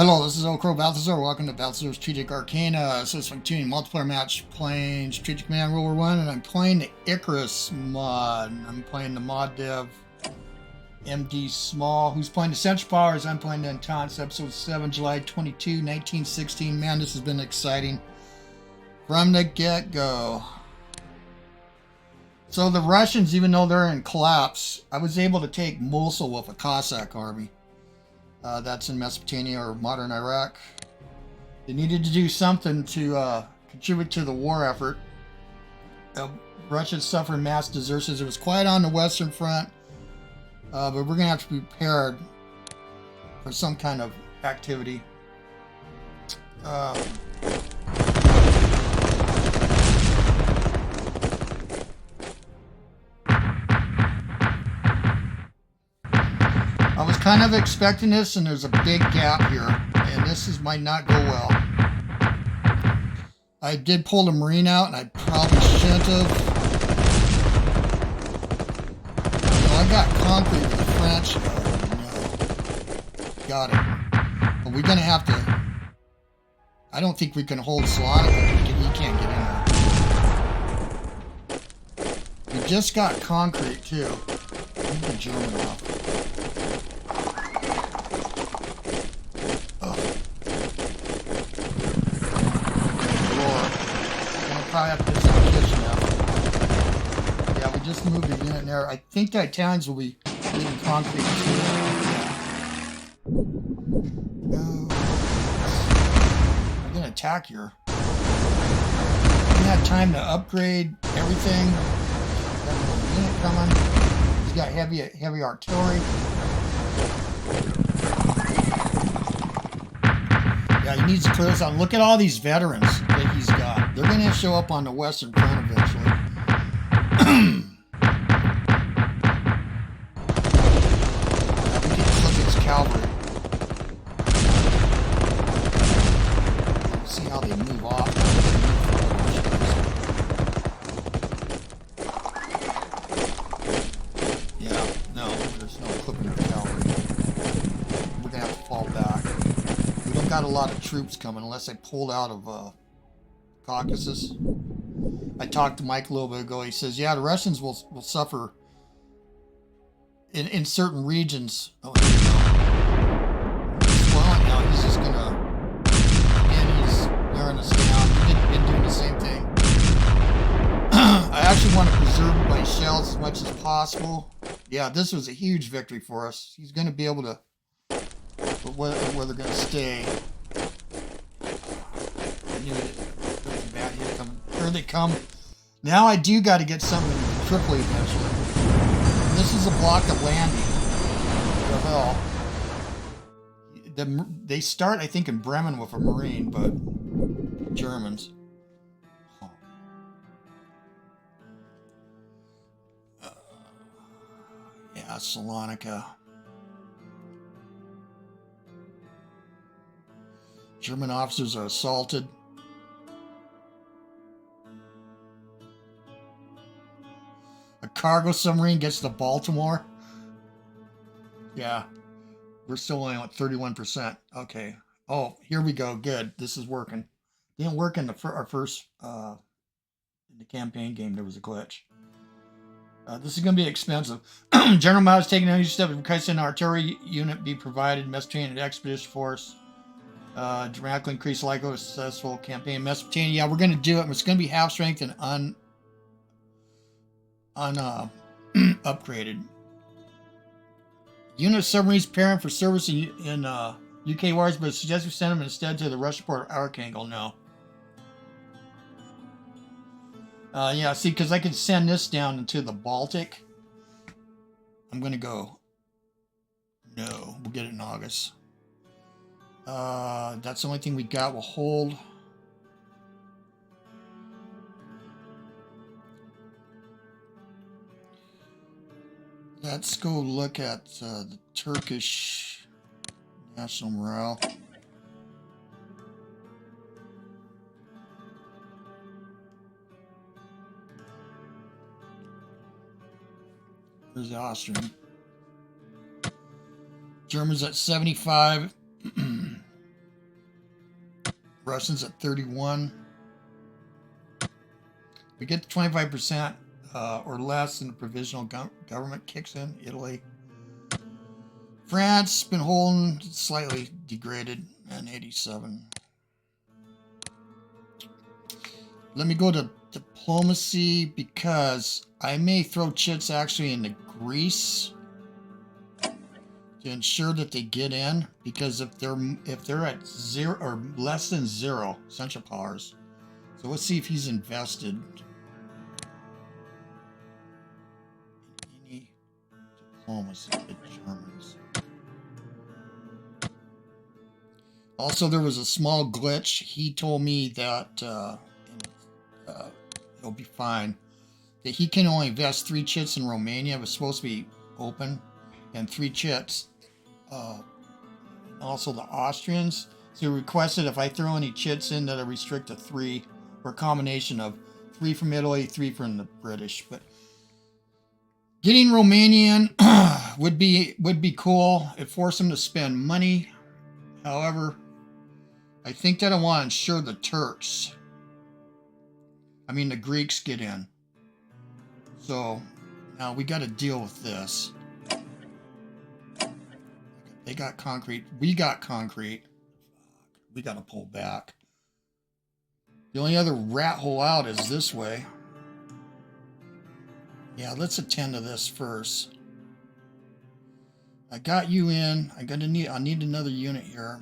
Hello, this is OldCrowBalthazor. Welcome to Balthazor's Strategic Arcana. So it's tuning multiplayer match playing Strategic Command Ruler 1, and I'm playing the Icarus Mod. I'm playing the mod dev MdSmall, who's playing the Central Powers. I'm playing the Entente, episode 7, July 22, 1916. Man, this has been exciting from the get-go. So the Russians, even though they're in collapse, I was able to take Mosul with a Cossack army. That's in Mesopotamia or modern Iraq. They needed to do something to contribute to the war effort. Russia suffered mass desertions. It was quiet on the Western Front, but we're going to have to be prepared for some kind of activity. I was kind of expecting this, and there's a big gap here, and might not go well. I did pull the Marine out, and I probably shouldn't have. I got concrete with the French. No. Got it. But we're going to have to... I don't think we can hold Salonika. He can't get in there. We just got concrete, too. Move the German off. Probably have to get some kitchen out. Yeah, we just moved the unit in there. I think the Italians will be getting concrete too. I'm gonna attack here. We had time to upgrade everything. Got a unit coming. He's got heavy artillery. Yeah, he needs to clear this out. Look at all these veterans that he's got. They're going to show up on the Western Front eventually. I think it's look at his cavalry. See how they move off. Yeah, no, there's no clipping the cavalry. We're going to have to fall back. We don't got a lot of troops coming unless they pulled out of Caucasus. I talked to Mike a little bit ago. He says, yeah, the Russians will suffer in certain regions. Oh, here we go. Well, now he's just gonna, again, he's wearing us down. He's been doing the same thing. I actually want to preserve my shells as much as possible. Yeah, this was a huge victory for us. He's going to be able to, but where they're going to stay. I knew it. Here they come. Now I do got to get something in Tripoli eventually. This is a block of landing. What the hell? They start, I think, in Bremen with a Marine, but Germans. Oh. Yeah, Salonika. German officers are assaulted. A cargo submarine gets to Baltimore. Yeah. We're still only at 31%. Okay. Oh, here we go. Good. This is working. Didn't work in our first in the campaign game. There was a glitch. This is going to be expensive. General Mao is taking any step to request an artillery unit be provided. Mesopotamia and expedition force. Dramatically increase likelihood of successful campaign. Mesopotamia. Yeah, we're going to do it. It's going to be half strength and upgraded. Unit of submarines preparing for service in UK wars, but suggest we send them instead to the Russian port of Archangel. No. Yeah, see, because I can send this down into the Baltic. I'm going to go. No, we'll get it in August. That's the only thing we got. We'll hold. Let's go look at the Turkish national morale. There's the Austrian. Germans at 75. Russians at 31. We get 25% or less, and the provisional government kicks in. Italy. France been holding, slightly degraded, and 87. Let me go to diplomacy because I may throw chits actually into Greece to ensure that they get in, because if they're at 0 or less than 0 Central Powers. So let's see if he's invested in any diplomacy with the Germans. Also, there was a small glitch. He told me that it'll be fine. That he can only invest 3 chits in Romania. It was supposed to be open, and 3 chits. Also the Austrians. So he requested if I throw any chits in that I restrict to 3, or a combination of 3 from Italy, 3 from the British. But getting Romanian would be cool. It forced him to spend money. However, I think that I want to ensure the Turks, the Greeks, get in. So now we got to deal with this. They got concrete. We got concrete. We got to pull back. The only other rat hole out is this way. Yeah, let's attend to this first. I got you in. I need another unit here.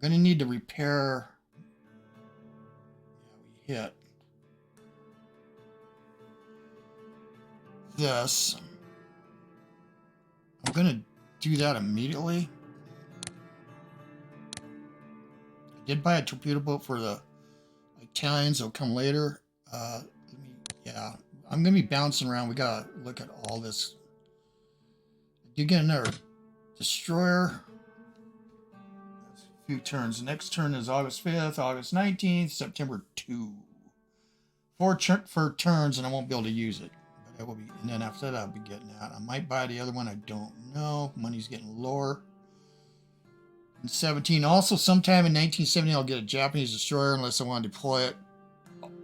I'm gonna need to repair. Yeah, we hit this. I'm gonna do that immediately. I did buy a torpedo boat for the Italians. It'll come later. Yeah, I'm gonna be bouncing around. We gotta look at all this. I did get another destroyer. That's a few turns. The next turn is August 5th, August 19th, September 2. 4 turns, and I won't be able to use it. But I will be, and then after that, I'll be getting that. I might buy the other one. I don't know. Money's getting lower. In 17, also sometime in 1970, I'll get a Japanese destroyer unless I want to deploy it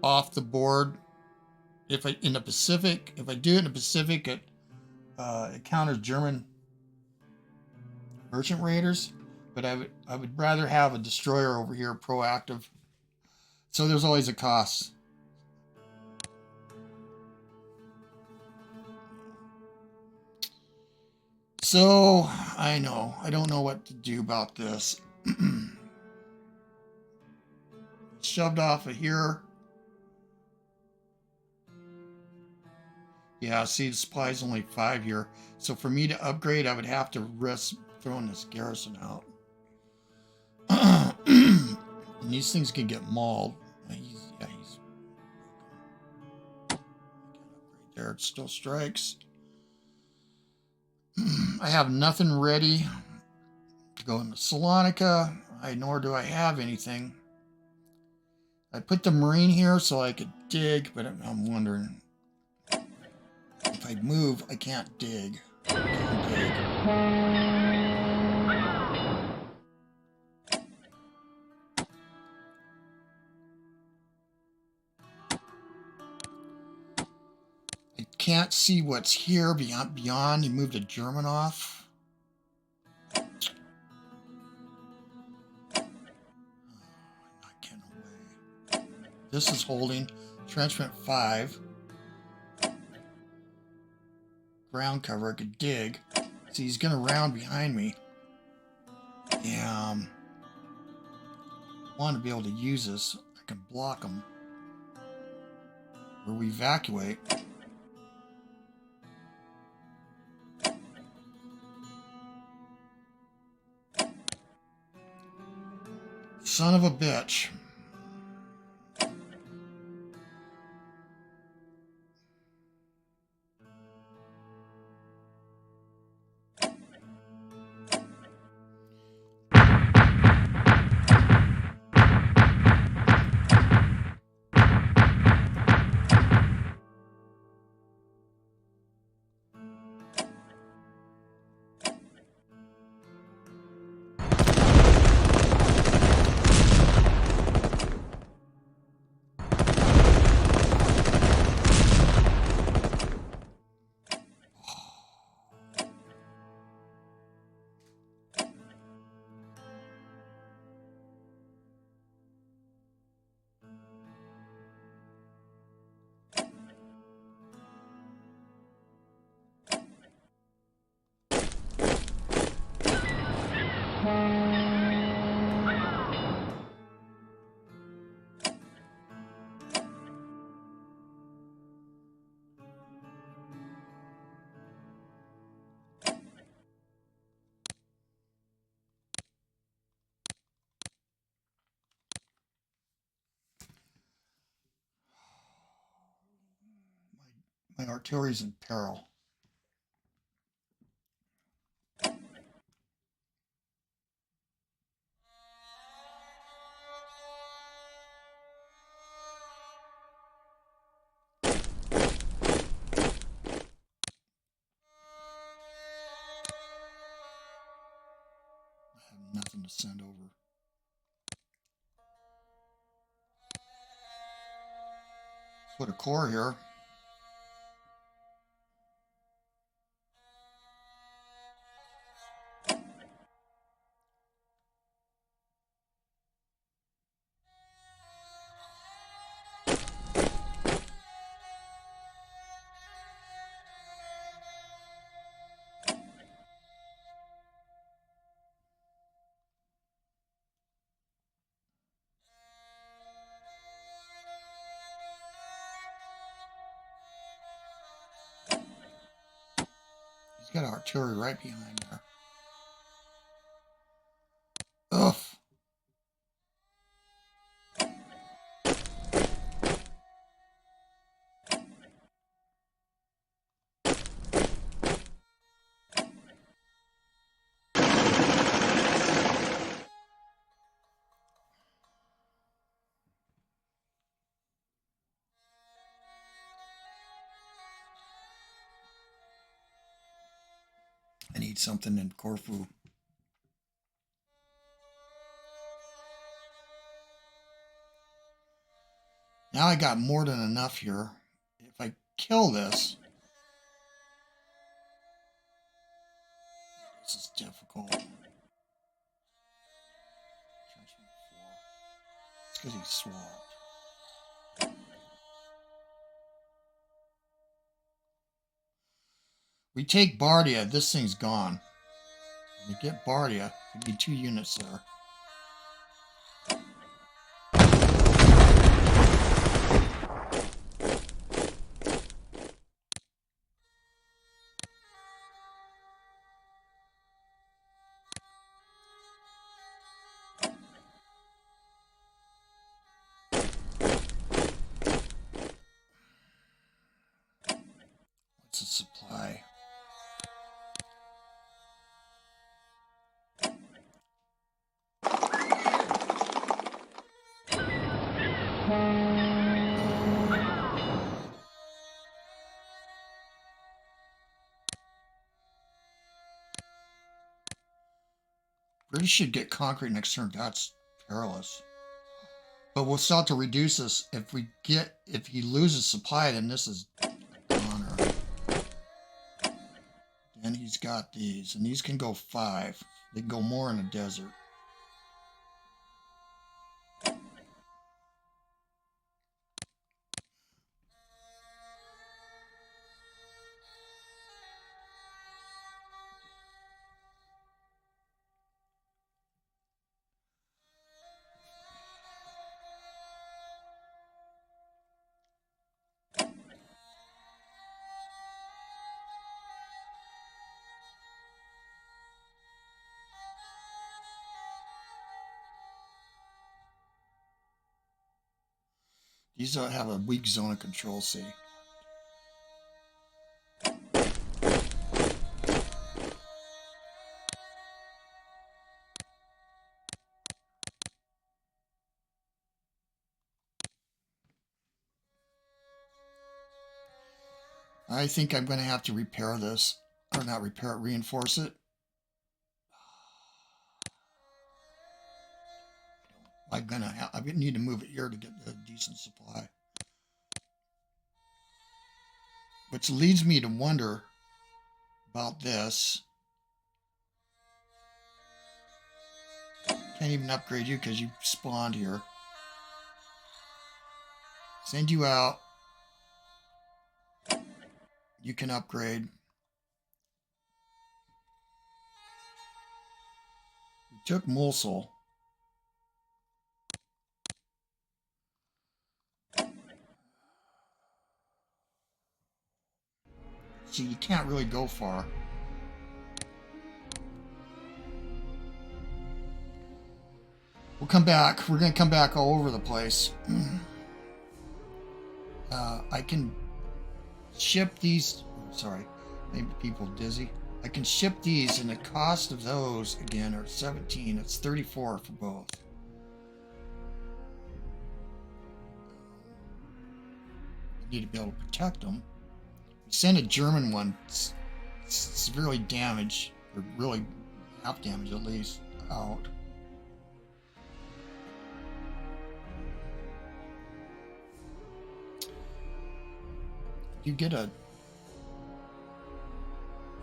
off the board. If I do it in the Pacific, it counters German merchant raiders. But I would rather have a destroyer over here, proactive. So there's always a cost. So I don't know what to do about this. Shoved off of here. Yeah, see, the supply's only 5 here. So for me to upgrade, I would have to risk throwing this garrison out. And these things can get mauled. He's there. It still strikes. I have nothing ready to go into Salonika. Nor do I have anything. I put the Marine here so I could dig, but I'm wondering if I move, I can't dig. I can't see what's here beyond. He moved a German off. Not getting away. This is holding. Entrenchment 5. Ground cover. I could dig. See, he's going to round behind me. Yeah. I want to be able to use this. I can block him. Where we evacuate. Son of a bitch. My artillery's in peril. Nothing to send over. Put a core here. He's got artillery right behind there. Ugh. I need something in Corfu. Now I got more than enough here. If I kill this, this is difficult. It's because he's swapped. We take Bardia, this thing's gone. When we get Bardia, we need 2 units there. What's the supply? British should get concrete next turn. That's perilous. But we'll start to reduce this. If he loses supply, then this is honor. Then he's got these, and these can go 5. They can go more in the desert. These have a weak zone of control, see. I think I'm going to have to repair this. Or not repair it, reinforce it. I need to move it here to get a decent supply. Which leads me to wonder about this. Can't even upgrade you because you spawned here. Send you out. You can upgrade. We took Mosul. So you can't really go far. We'll come back. We're going to come back all over the place. I can ship these. Sorry, maybe people dizzy. I can ship these, and the cost of those again are 17. It's 34 for both. I need to be able to protect them. We send a German one, severely damaged, or really half damaged at least, out. You get a,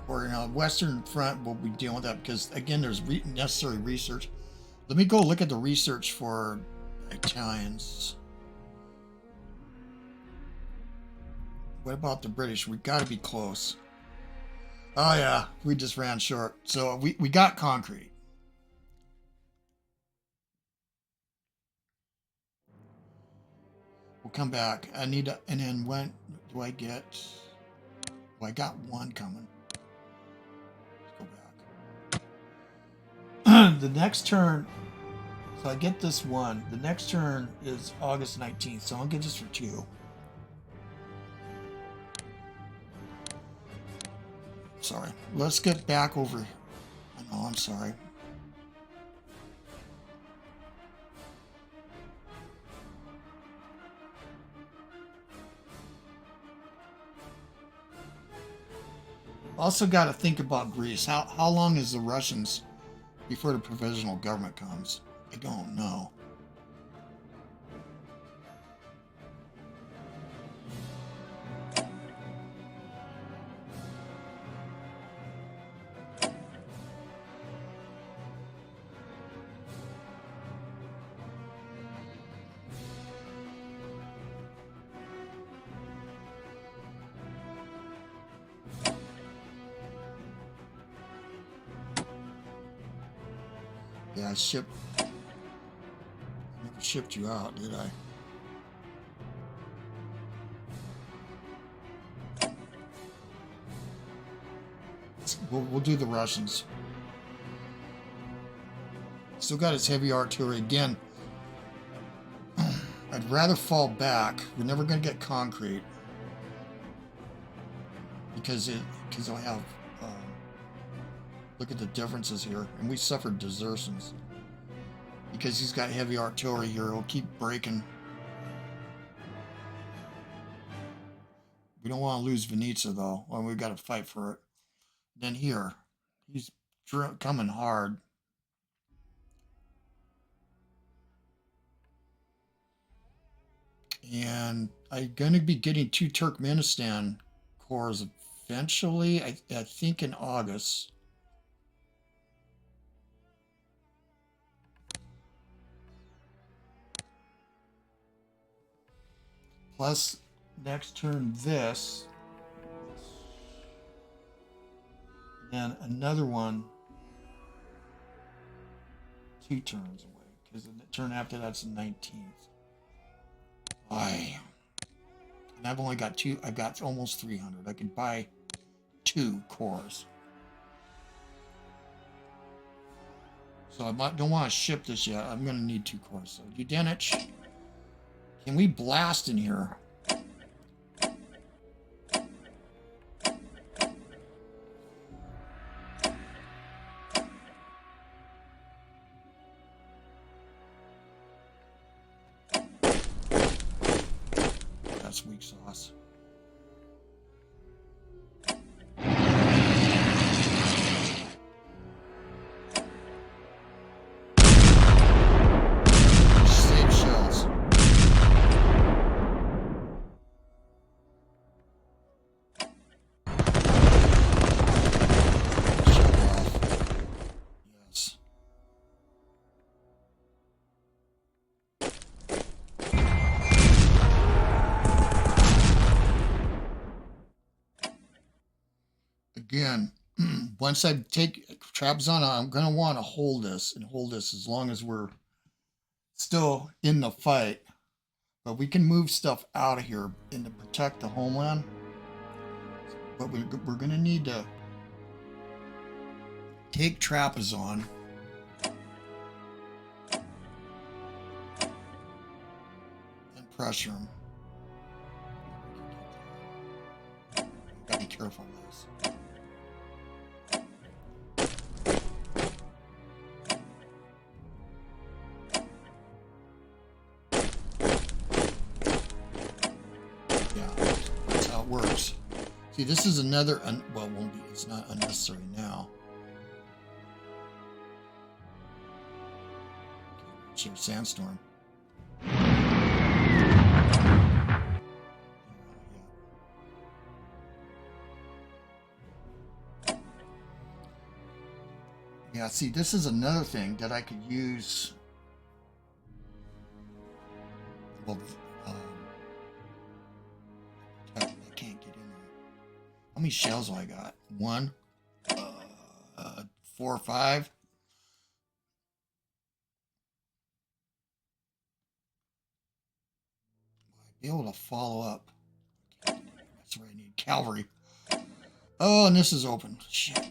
or you know, Western Front will be dealing with that because again, there's necessary research. Let me go look at the research for Italians. What about the British? We got to be close. Oh yeah, we just ran short. So we got concrete. We'll come back. I need to, and then when do I get? Well, I got one coming. Let's go back. The next turn, so I get this one. The next turn is August 19th, so I'll get this for 2. Sorry. Let's get back over. I know, I'm sorry. Also got to think about Greece. How long is the Russians before the provisional government comes? I don't know. Yeah, I never shipped you out, did I? We'll do the Russians. Still got his heavy artillery again. I'd rather fall back. We're never going to get concrete because I'll have. Look at the differences here, and we suffered desertions because he's got heavy artillery here. He'll keep breaking. We don't want to lose Venetia though. Well, we've got to fight for it. Then here, he's coming hard. And I'm going to be getting 2 Turkmenistan corps eventually. I think in August. Plus, next turn this, and another one 2 turns away, because the turn after that's the 19th. And I've only got 2, I've got almost 300. I can buy 2 cores. So I don't want to ship this yet. I'm going to need 2 cores. So Udenich. Can we blast in here? That's weak sauce. Again, once I take Trabzon, I'm going to want to hold this and hold this as long as we're still in the fight. But we can move stuff out of here and to protect the homeland. But we're going to need to take Trapezon. And pressure him. Gotta be careful of this. Works. See, this is another, well, it won't be, it's not unnecessary now. Okay, sandstorm. Yeah, see, this is another thing that I could use. Well, how many shells do I got? 1, 4 or 5. I'd be able to follow up. That's where I need cavalry. Oh, and this is open. Shit.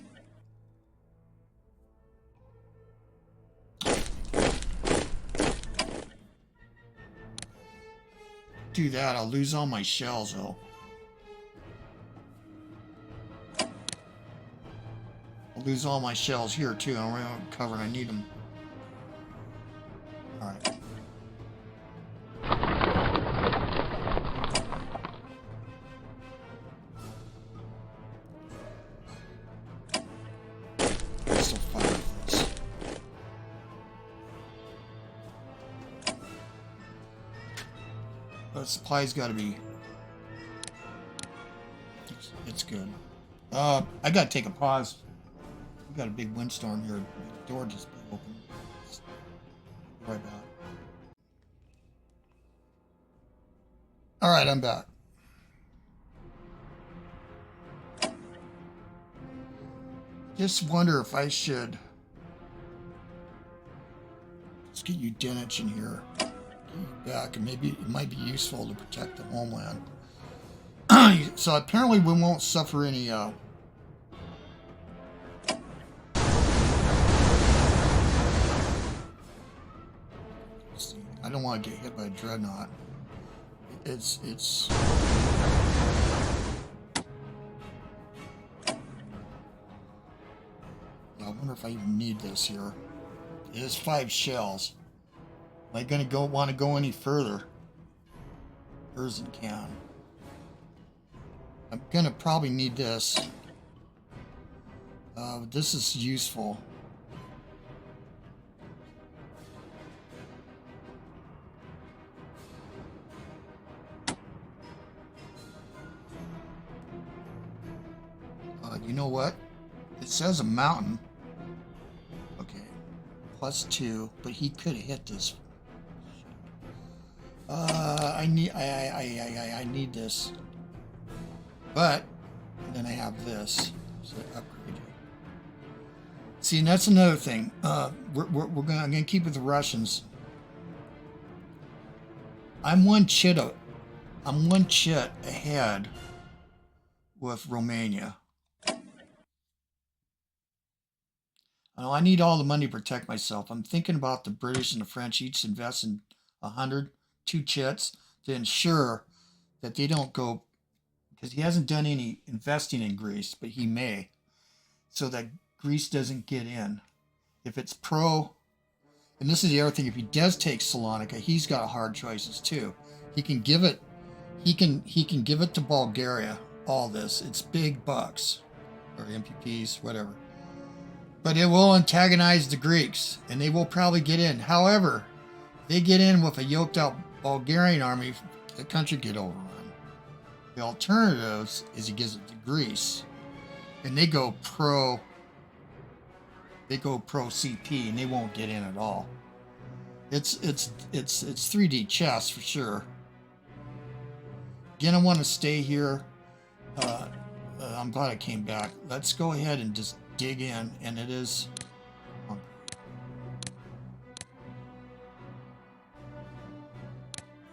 Do that, I'll lose all my shells though. Lose all my shells here too. I'm really covered. I need them. All right. Still fire this. But supply's got to be. It's good. I gotta take a pause. We got a big windstorm here. The door just blew open. Right back. All right, I'm back. Just wonder if I should just get you Dinich in here, get you back, and maybe it might be useful to protect the homeland. So apparently we won't suffer any. I don't want to get hit by a dreadnought. It's I wonder if I even need this here. It is 5 shells. Am I going to want to go any further? Hers can. I'm going to probably need this. This is useful. You know what? It says a mountain. Okay. +2, but he could have hit this. I need this. But then I have this. So upgrade. See, and that's another thing. I'm gonna keep with the Russians. I'm one chit ahead with Romania. I need all the money to protect myself. I'm thinking about the British and the French each invest in 2 chits to ensure that they don't go, because he hasn't done any investing in Greece, but he may, so that Greece doesn't get in. If it's pro, and this is the other thing, if he does take Salonika, he's got hard choices too. He can give it, he can give it to Bulgaria. All this, it's big bucks or MPPs, whatever. But it will antagonize the Greeks, and they will probably get in. However, they get in with a yoked out Bulgarian army, the country get overrun. The alternatives is he gives it to Greece, and they go pro CP, and they won't get in at all. It's 3D chess for sure. Again, I want to stay here. I'm glad I came back. Let's go ahead and just dig in, and it is.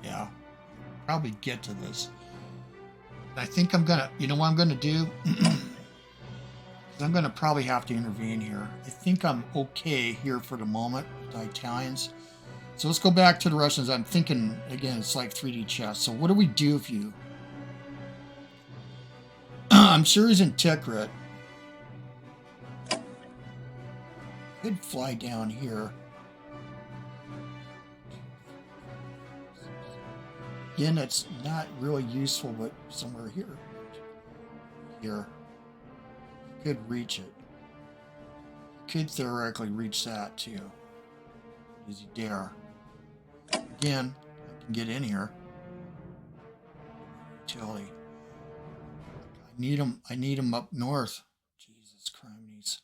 Yeah, probably get to this. I think I'm gonna. You know what I'm gonna do? I'm gonna probably have to intervene here. I think I'm okay here for the moment with the Italians. So let's go back to the Russians. I'm thinking again, it's like 3D chess. So what do we do if you? I'm sure he's in Tikrit. Could fly down here. Again, it's not really useful, but somewhere here. Here. Could reach it. Could theoretically reach that too. Does he dare? Again, I can get in here. Utility. I need him up north. Jesus Christ.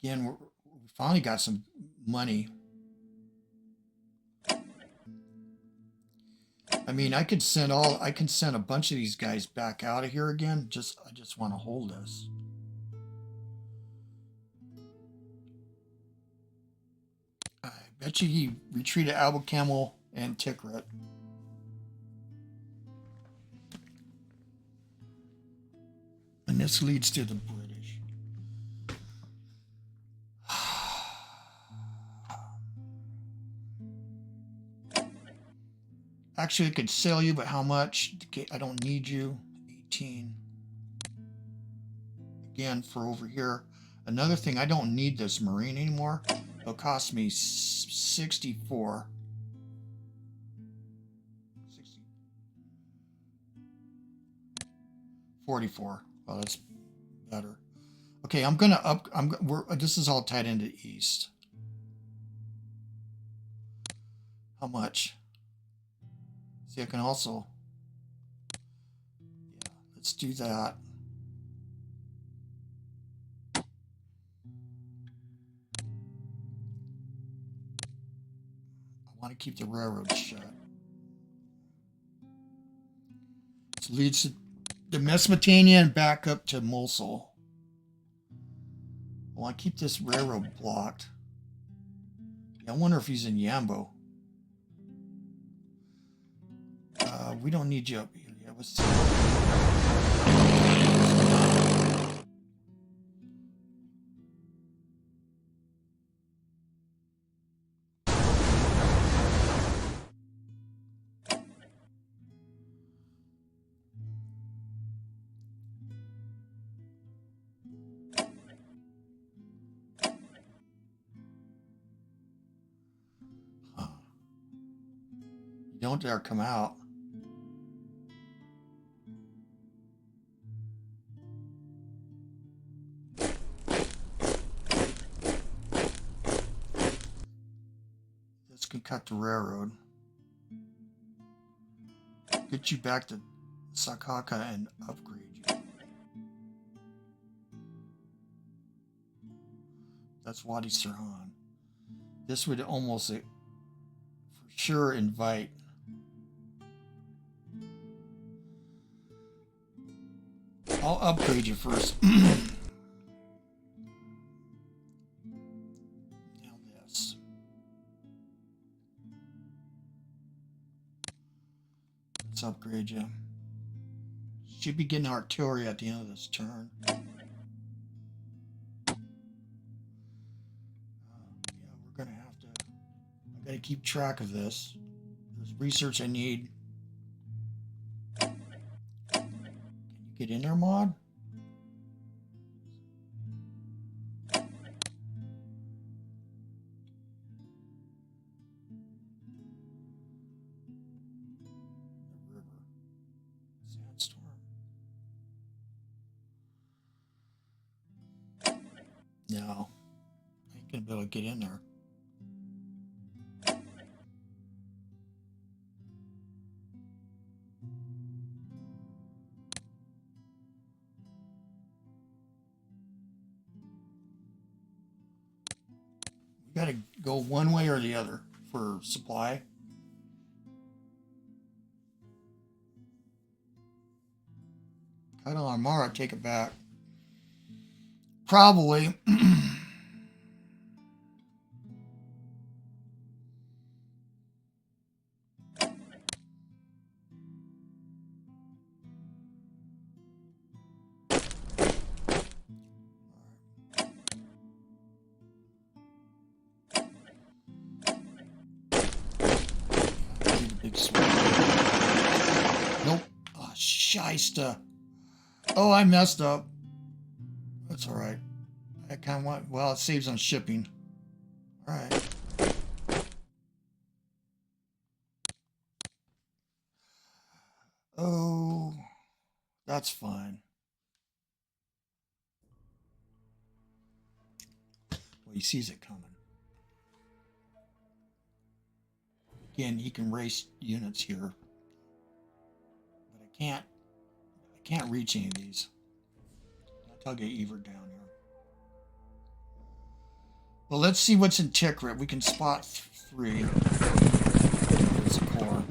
Again, we finally got some money. I mean, I can send a bunch of these guys back out of here again. I just want to hold this. I bet you he retreated Abu Camel and Tikrit. And this leads to the British. Actually, I could sell you, but how much? I don't need you. 18. Again, for over here. Another thing, I don't need this Marine anymore. It'll cost me 64. 44. Well, that's better. Okay, I'm gonna up. This is all tied into east. How much? See, I can also. Yeah, let's do that. I want to keep the railroad shut. This leads to the Mesopotamia and back up to Mosul. Well, I keep this railroad blocked. I wonder if he's in Yambo. We don't need you up here. Yeah, let's see. You don't dare come out. This can cut the railroad. Get you back to Sakaka and upgrade you. That's Wadi Sirhan. This would almost for sure invite. I'll upgrade you first. Now this. Let's upgrade you. Should be getting artillery at the end of this turn. Yeah, we're gonna have to. I gotta keep track of this. There's research I need. Get in there, Mod? The river. Sandstorm. No. I ain't gonna be able to get in there. Got to go one way or the other for supply. Continental Armara, take it back. Probably. Big swing. Nope. Oh, shysta. Oh, I messed up. That's all right. I kind of want, well, it saves on shipping. All right. Oh, that's fine. Well, he sees it coming. Again, he can race units here, but I can't reach any of these. I'll get Ever down here. Well, let's see what's in Tikrit. We can spot 3. There's a core.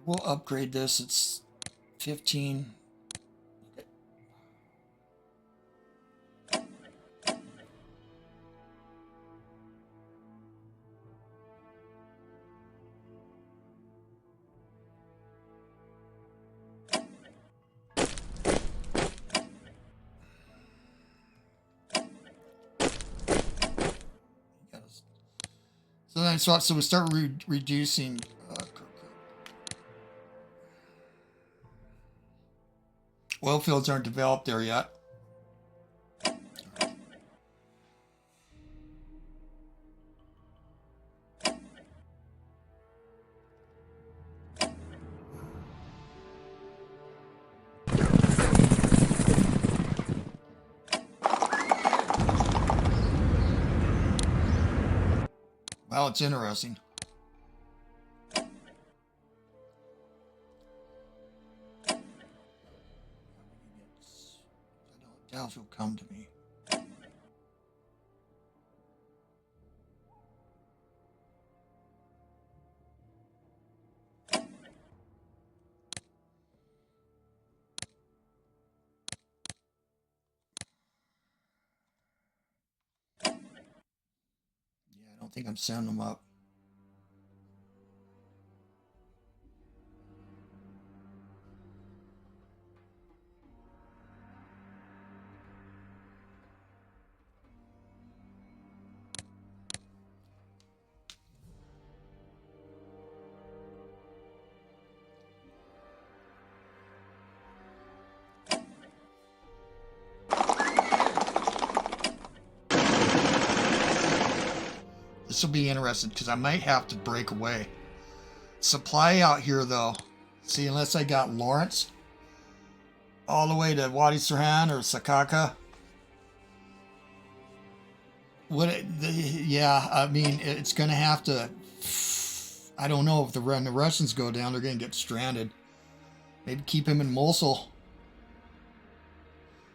We'll upgrade this. It's 15. Okay. So we start reducing. Oil fields aren't developed there yet. Well, it's interesting. I doubt if he'll come to me. Yeah, I don't think I'm sending them up. This will be interesting because I might have to break away. Supply out here though. See, unless I got Lawrence all the way to Wadi Serhan or Sakaka. Yeah, I mean, it's going to have to. I don't know if the Russians go down, they're going to get stranded. Maybe keep him in Mosul.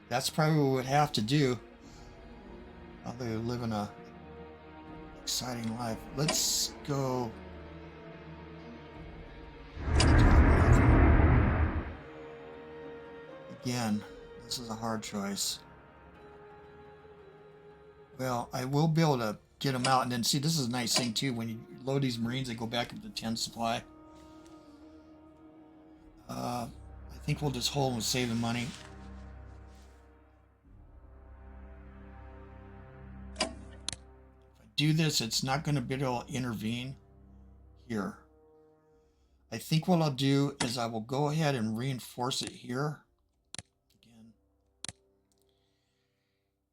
That's probably what we'd have to do. How they live in a exciting life. Let's go. Again, this is a hard choice. Well, I will be able to get them out, and then see, this is a nice thing too. When you load these Marines, they go back up to 10 supply. I think we'll just hold and save the money. If I do this, it's not going to be able to intervene here. I think what I'll do is I will go ahead and reinforce it here.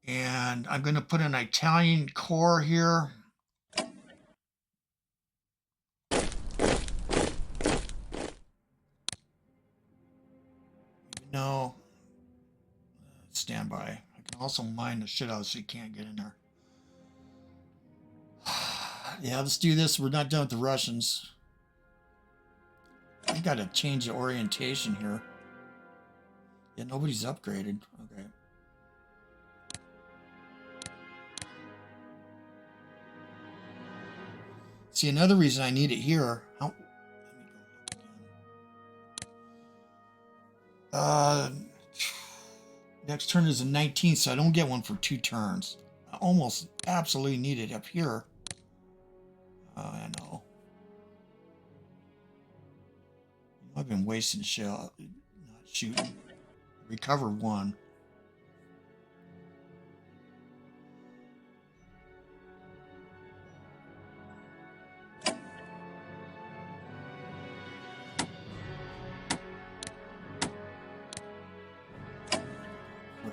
And I'm going to put an Italian core here. No. Stand by. I can also mine the shit out so you can't get in there. Yeah, let's do this. We're not done with the Russians. I got to change the orientation here. Yeah, nobody's upgraded. Okay. See, another reason I need it here. Let me go look again. Uh, next turn is a 19, so I don't get one for 2 turns. I almost absolutely need it up here. I know. I've been wasting shell, not shooting. Recover 1.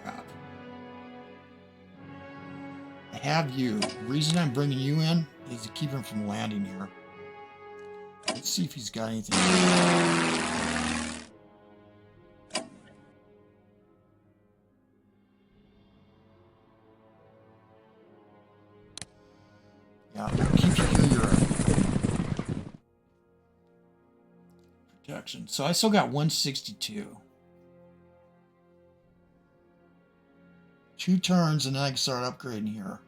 Crap. I have you. The reason I'm bringing you in is to keep him from landing here. Let's see if he's got anything. Yeah, we'll keep you in Europe. Protection. So I still got 162. 2 turns and then I can start upgrading here.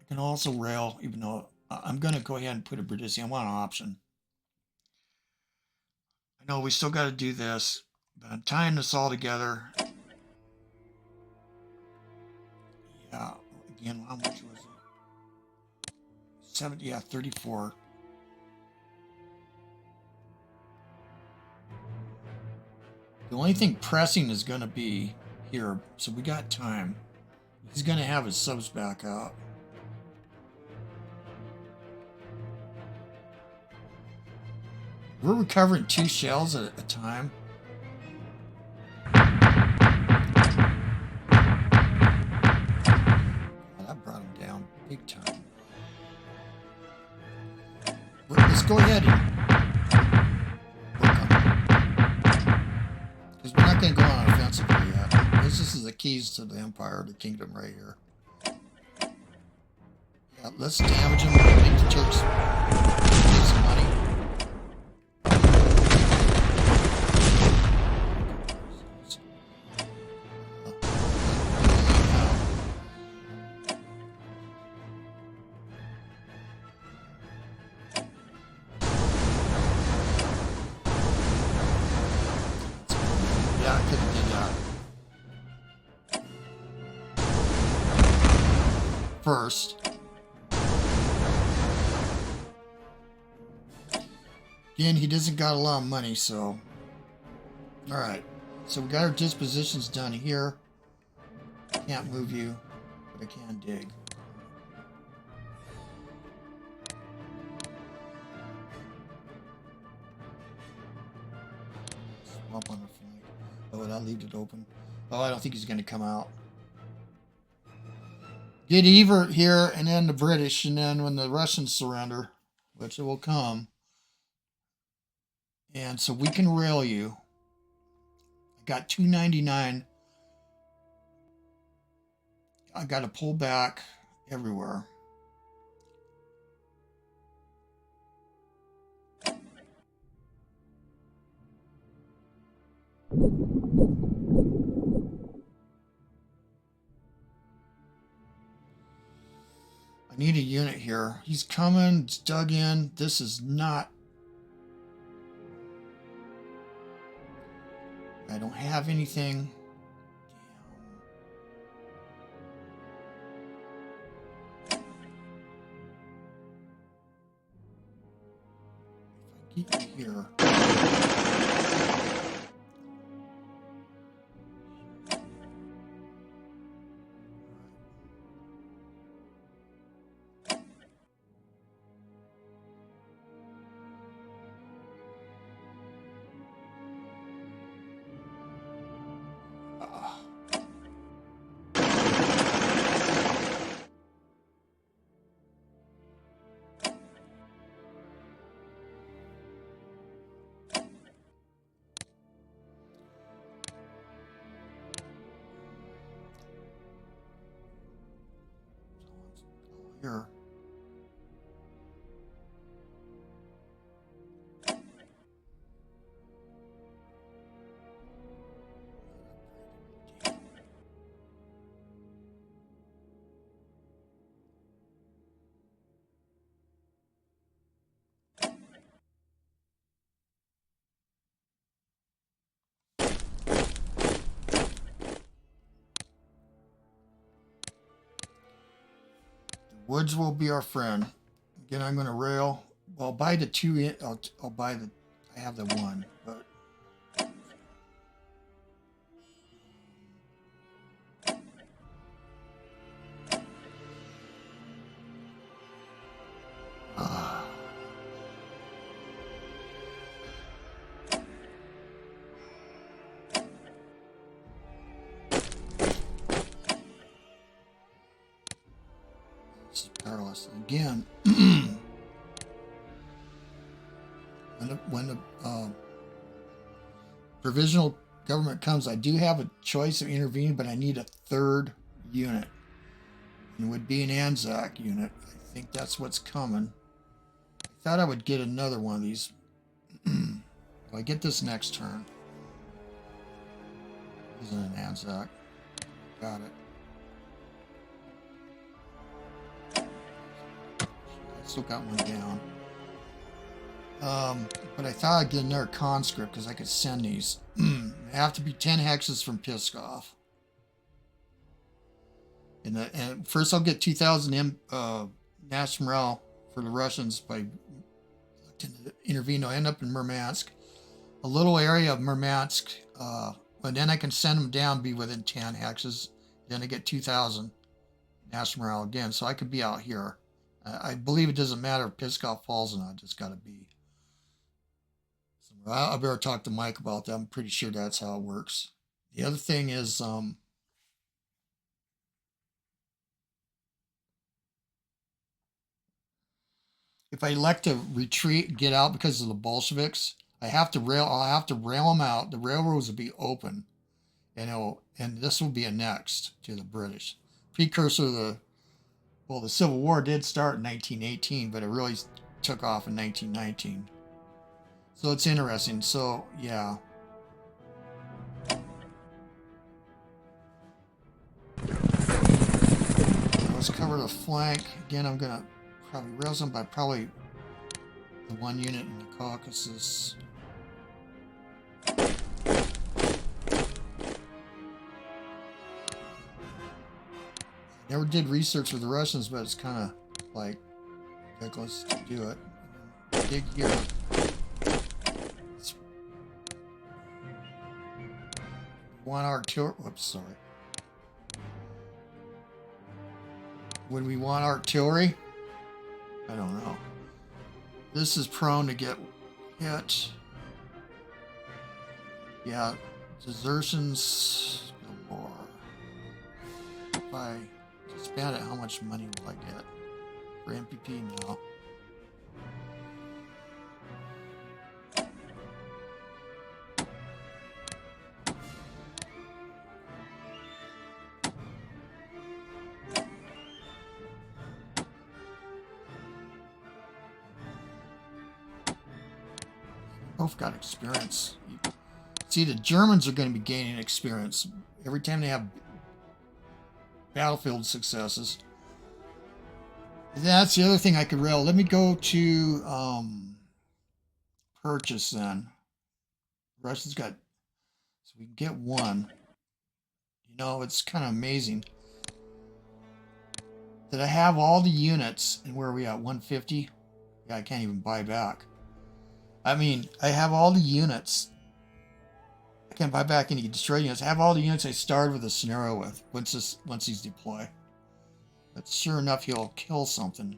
I can also rail, even though I'm going to go ahead and put a Brindisi. I want an option. I know we still got to do this, but I'm tying this all together. Yeah, again, how much was it? 70, yeah, 34. The only thing pressing is going to be here, so we got time. He's going to have his subs back out. We're recovering 2 shells at a time. That brought him down big time. Let's go ahead and work on it. Because we're not going to go on offensive yet. This is the keys to the empire, the kingdom right here. Yeah, let's damage him and make the Turks get some money. First. Again, he doesn't got a lot of money, so. Alright. So we got our dispositions done here. Can't move you, but I can dig. Swap on the flank. Oh, and I leave it open. Oh, I don't think he's going to come out. Get Evert here, and then the British, and then when the Russians surrender, which it will come. And so we can rail you. I got 299. I got to pull back everywhere. I need a unit here. He's coming. It's dug in. This is not... I don't have anything. Damn. If I keep it here... Woods will be our friend. Again, I'm going to rail. Well, I'll buy the two. I'll buy the. I have the one, but. This is perilous. Again, when the provisional government comes, I do have a choice of intervening, but I need a third unit. And it would be an Anzac unit. I think that's what's coming. I thought I would get another one of these. If I get this next turn. Isn't an Anzac. Got it. I still got one down. But I thought I'd get another conscript because I could send these. They have to be 10 hexes from Pskov. And first I'll get 2,000 national morale for the Russians by intervening. I'll end up in Murmansk. A little area of Murmansk. But then I can send them down, be within 10 hexes. Then I get 2,000 national morale again. So I could be out here. I believe it doesn't matter if Pskov falls or not. I just got to be. So I better talk to Mike about that. I'm pretty sure that's how it works. The other thing is, if I elect to retreat, get out because of the Bolsheviks, I'll have to rail them out. The railroads will be open, and this will be annexed to the British. Precursor to the Civil War did start in 1918, but it really took off in 1919. So it's interesting. So yeah. Let's cover the flank. Again, I'm gonna probably rail them by probably the one unit in the Caucasus. Never did research with the Russians, but it's kind of like ridiculous to do it. Dig here. Want artillery? Whoops, sorry. Would we want artillery? I don't know. This is prone to get hit. Yeah, desertions galore. If I expand it, how much money will I get for MPP now? Both got experience. See, the Germans are going to be gaining experience every time they have battlefield successes. That's the other thing I could rail. Let me go to purchase then. Russia's got, so we can get one. You know, it's kind of amazing that I have all the units, and where are we at? 150? Yeah, I can't even buy back. I mean, I have all the units. I can't buy back any destroyed units. I have all the units I started with a scenario with once he's deployed. But sure enough, he'll kill something.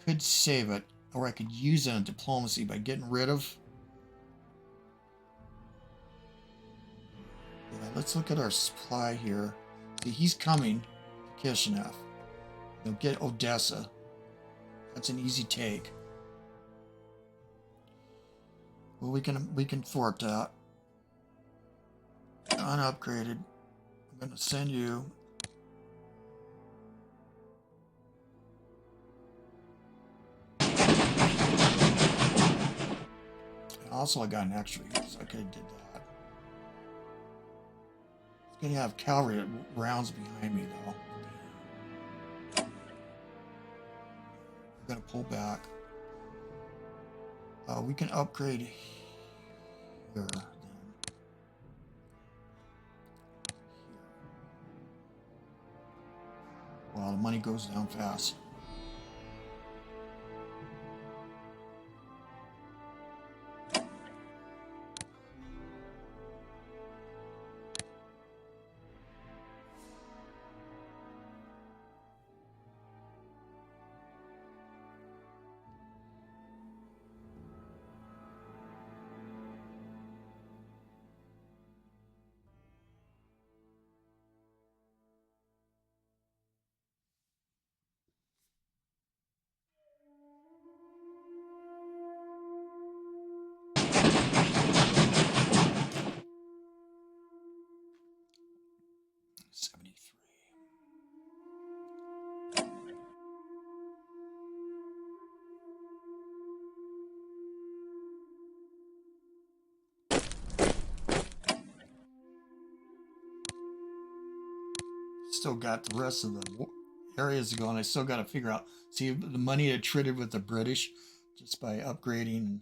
Could save it, or I could use it in diplomacy by getting rid of. Yeah, let's look at our supply here. See, he's coming to Kishinev. He'll get Odessa. That's an easy take. Well, we can thwart that. Unupgraded. I'm going to send you. Also, I got an extra here, so I could have did that. It's going to have cavalry rounds behind me, though. I'm going to pull back. We can upgrade here. Then. Well, the money goes down fast. Still got the rest of the areas to go, and I still got to figure out. See, the money I traded with the British just by upgrading.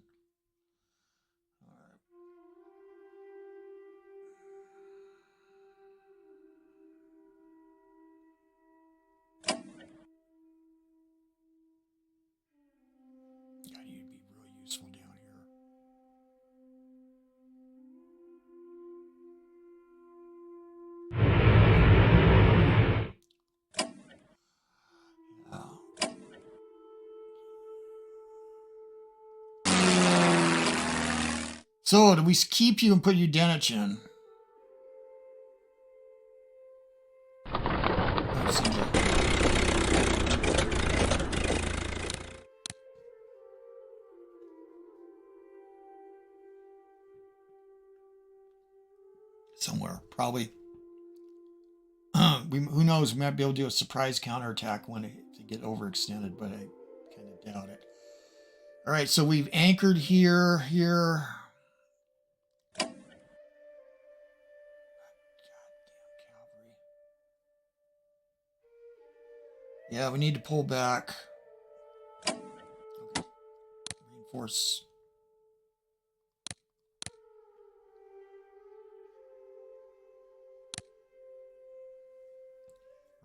God, you'd be really useful down here. So, do we keep you and put you Denichin? Somewhere, probably. Who knows? We might be able to do a surprise counterattack when they get overextended, but I kind of doubt it. All right, so we've anchored here. Yeah, we need to pull back. Okay. Reinforce.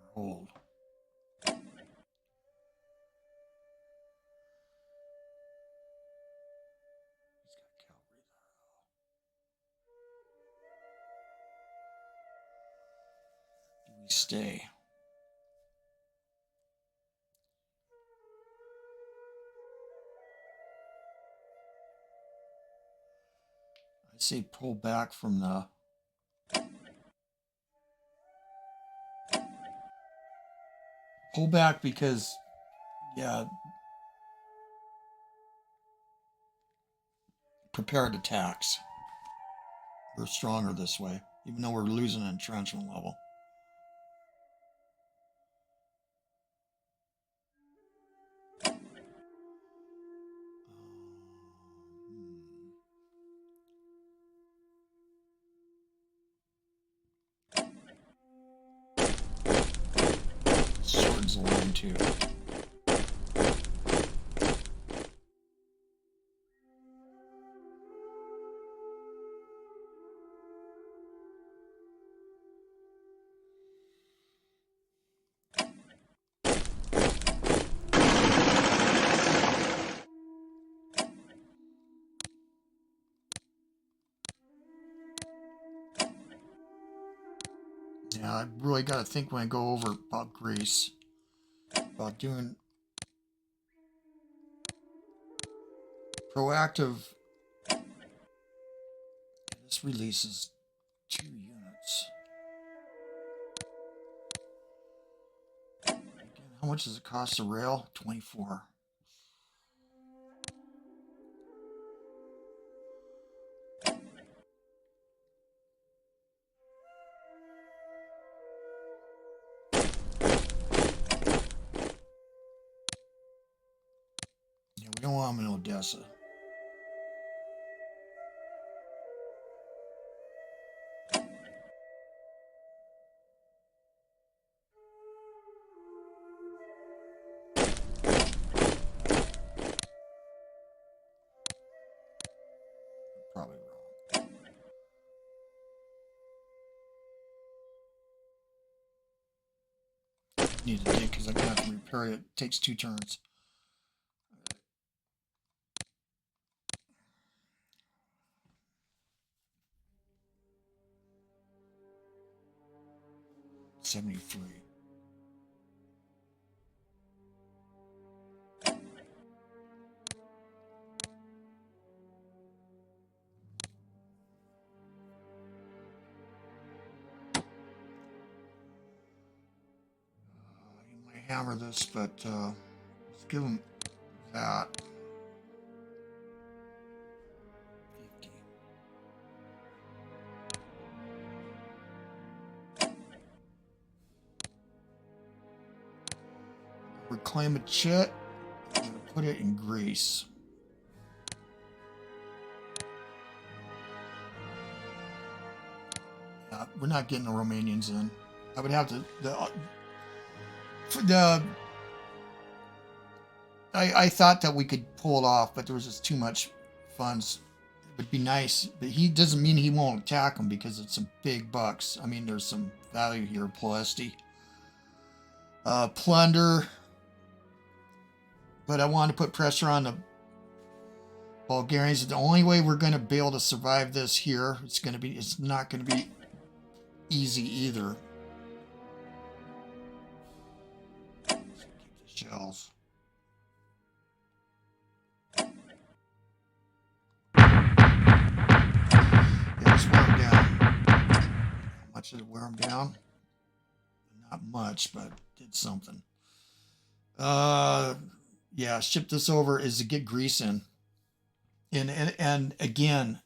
Or hold. He's got cavalry there. Do we stay? I say pull back from the because, yeah, prepared attacks. We're stronger this way, even though we're losing entrenchment level. Swords alone too. Yeah, I really got to think when I go over about Greece, about doing proactive. This releases 2 units. Again, how much does it cost to rail? 24. Yeah, we don't want them in Odessa. Probably wrong. need to dig because I'm going to have to repair it. It takes 2 turns. $73. Hammer this, but let's give them that. 50. Reclaim a chit. I'm going to put it in Greece. We're not getting the Romanians in. I would have to I thought that we could pull it off, but there was just too much funds. It would be nice, but he doesn't mean he won't attack them because it's some big bucks. I mean, there's some value here. Ploesti, plunder, but I want to put pressure on the Bulgarians. The only way we're going to be able to survive this here, it's not going to be easy either. Keep the shells. Did it wear them down? Not much, but did something. Yeah, ship this over is to get grease in. And again,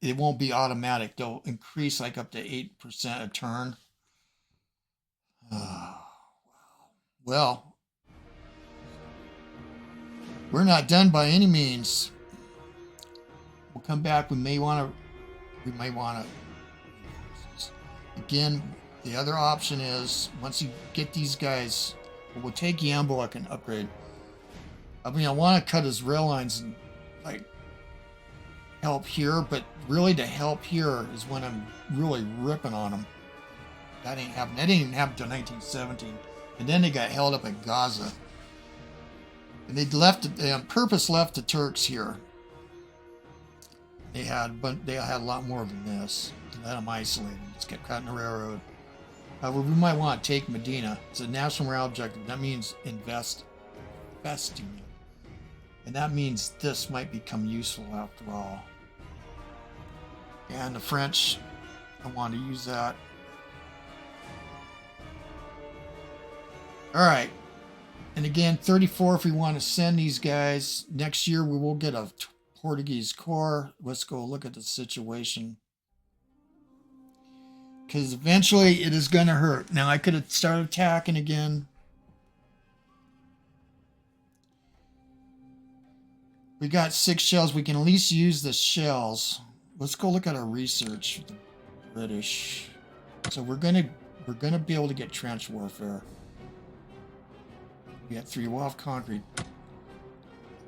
it won't be automatic. They'll increase like up to 8% a turn. Well, we're not done by any means. We'll come back. We may want to again, the other option is once you get these guys, we'll take Yambo. I can upgrade. I mean, I want to cut his rail lines and like help here, but really to help here is when I'm really ripping on them. That ain't happening. That didn't even happen until 1917, and then they got held up at Gaza, and they on purpose left the Turks here. They had a lot more than this. Let them isolate them. Just kept cutting the railroad. However, we might want to take Medina. It's a national morale objective. That means investing it. And that means this might become useful after all. And the French, I want to use that. All right. And again, 34 if we want to send these guys. Next year, we will get a Portuguese corps. Let's go look at the situation. Because eventually it is going to hurt. Now I could have started attacking again. We got 6 shells. We can at least use the shells. Let's go look at our research. The British. So we're gonna be able to get trench warfare. We got 3. We'll have concrete. I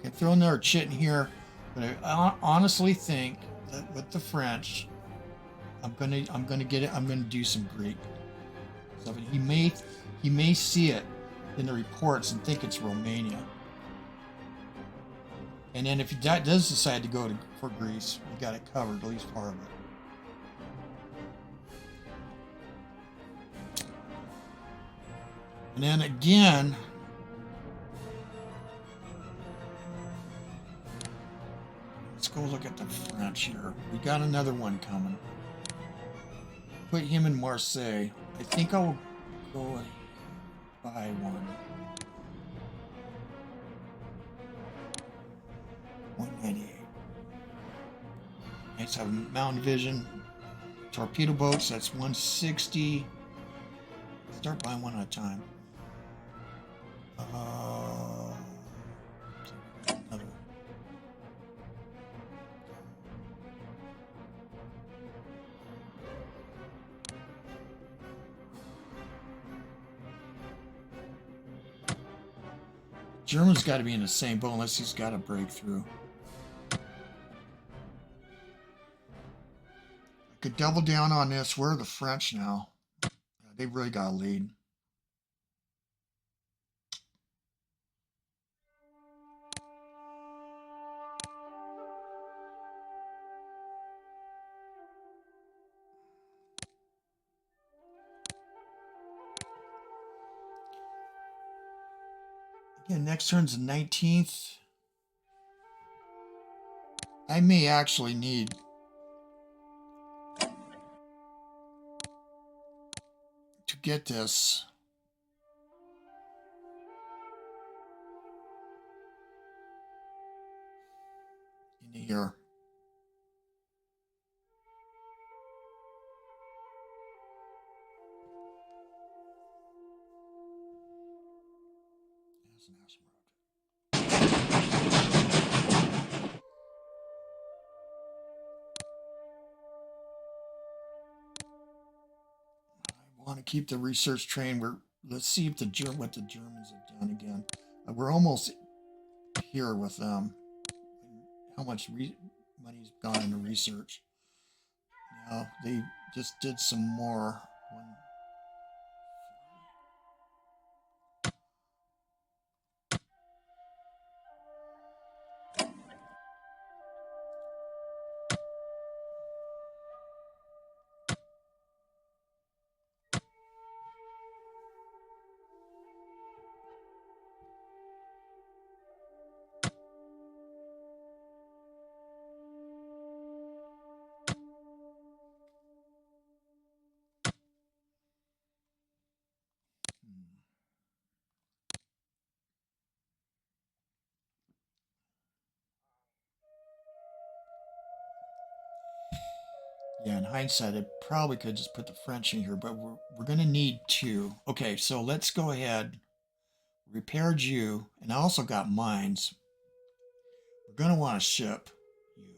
can throw another chit in here, but I honestly think that with the French, I'm gonna get it. I'm gonna do some Greek. So he may see it in the reports and think it's Romania. And then if he does decide to go for Greece, we got it covered, at least part of it. And then again, let's go look at the French here. We got another one coming. Put him in Marseille. I think I'll go and buy one. 198. Let's have mountain vision. Torpedo boats, that's 160. Start buying one at a time. Another. German's got to be in the same boat unless he's got a breakthrough. Could double down on this. Where are the French now? They've really got a lead. Again, next turn's the 19th. I may actually need to get this into here. I want to keep the research train. Let's see if what the Germans have done again. We're almost here with them. How much money's gone into research? Now they just did some more. Yeah, in hindsight, I probably could just put the French in here, but we're going to need two. Okay, so let's go ahead. Repaired you, and I also got mines. We're going to want to ship you.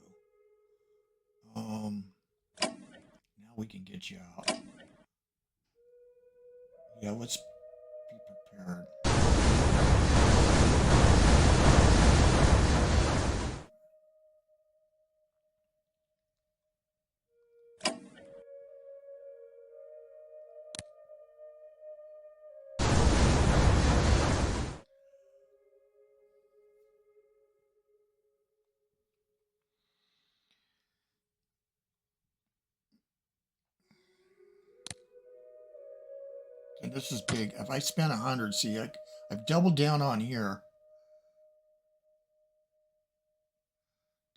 Now we can get you out. Yeah, let's be prepared. And this is big. If I spend 100, see, I've doubled down on here.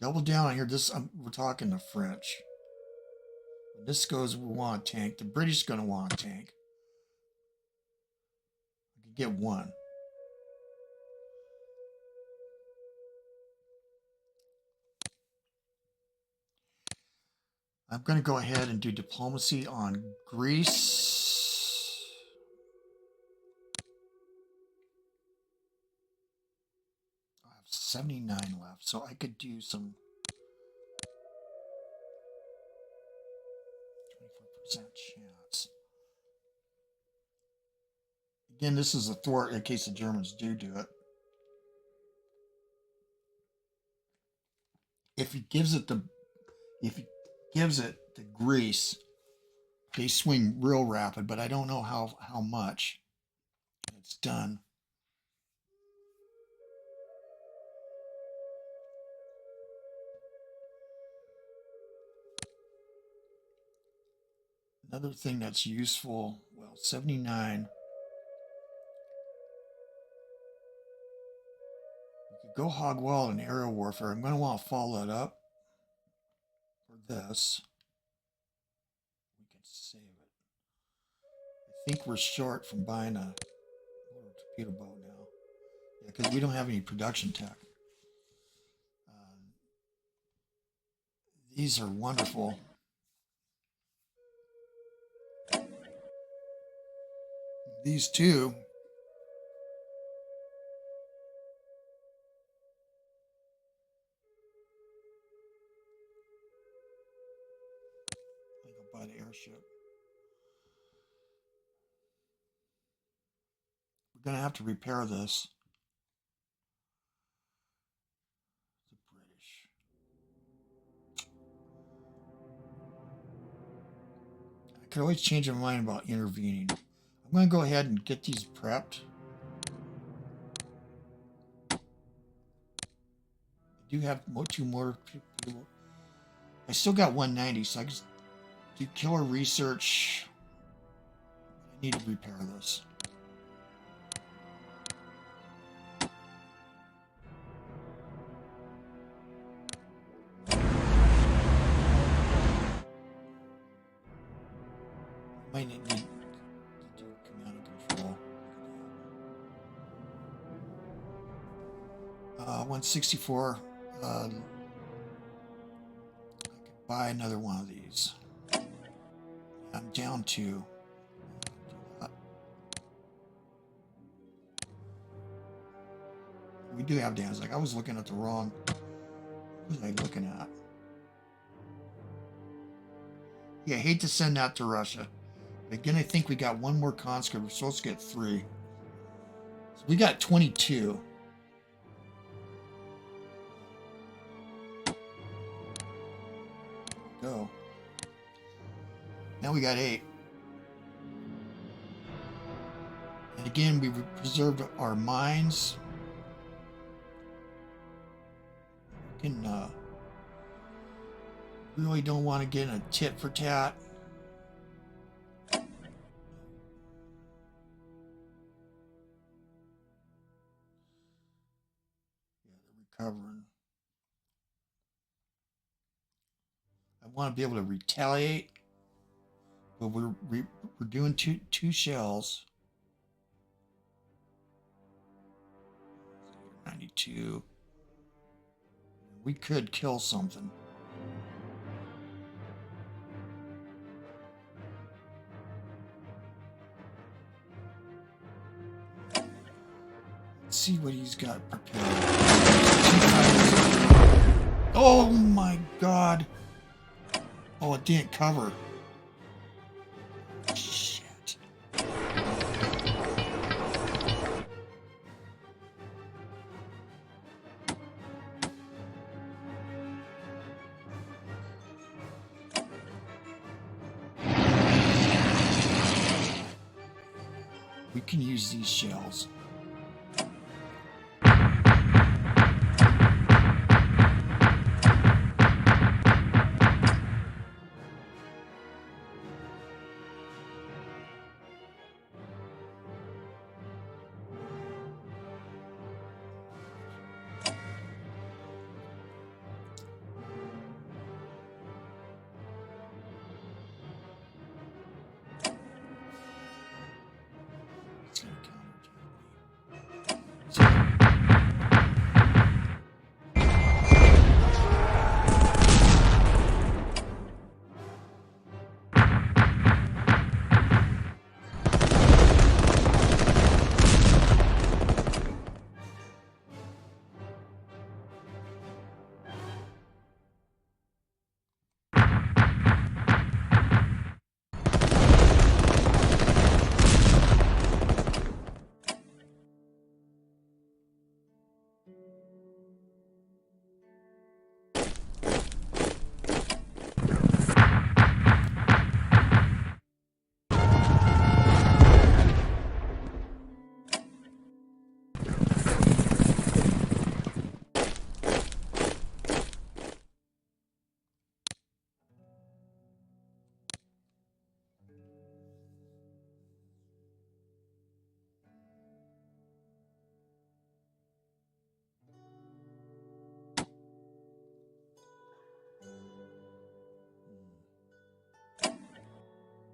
Double down on here. We're talking the French. When this goes, we want a tank. The British are going to want a tank. I can get one. I'm going to go ahead and do diplomacy on Greece. I have 79 left, so I could do some 24% chance. Again, this is a thwart in case the Germans do it. If he gives it to Greece, they swing real rapid, but I don't know how much it's done. Another thing that's useful, well, 79. We could go hog wild in aerial warfare. I'm going to want to follow it up for this. We can save it. I think we're short from buying a torpedo boat now. Yeah, because we don't have any production tech. These are wonderful. These two. I think I'll buy the airship. We're going to have to repair this. The British. I could always change my mind about intervening. I'm going to go ahead and get these prepped. I do have two more people. I still got 190, so I can do killer research. I need to repair this. Might need to do command and control. 164. I could buy another one of these. I'm down to. We do have damage. Like I was looking at the wrong. What was I looking at? Yeah, I hate to send that to Russia. But again, I think we got one more conscript. We're supposed to get 3. So we got 22. Go. Now we got 8. And again, we preserved our mines. We can, really don't want to get in a tit for tat. Yeah, they're recovering. I want to be able to retaliate, but we're doing two shells. 92. We could kill something. Let's see what he's got prepared. Oh my God. Oh, it didn't cover. Shit. We can use these shells.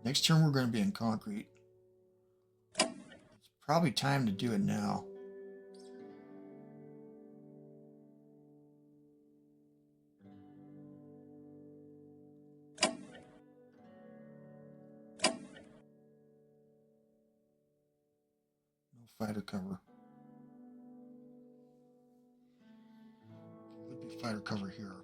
Next turn we're going to be in concrete. It's probably time to do it now. No fighter cover. Would be fighter cover here.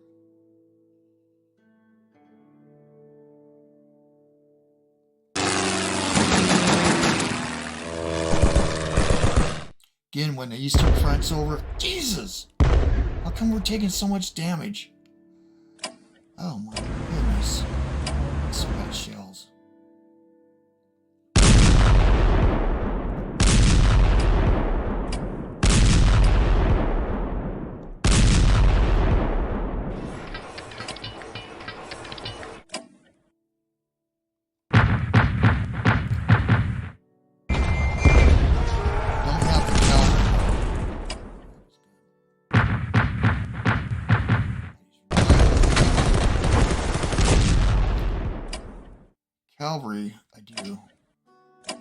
Again, when the Eastern Front's over, Jesus! How come we're taking so much damage? Oh my goodness. So bad shells. Cavalry, I do. Pull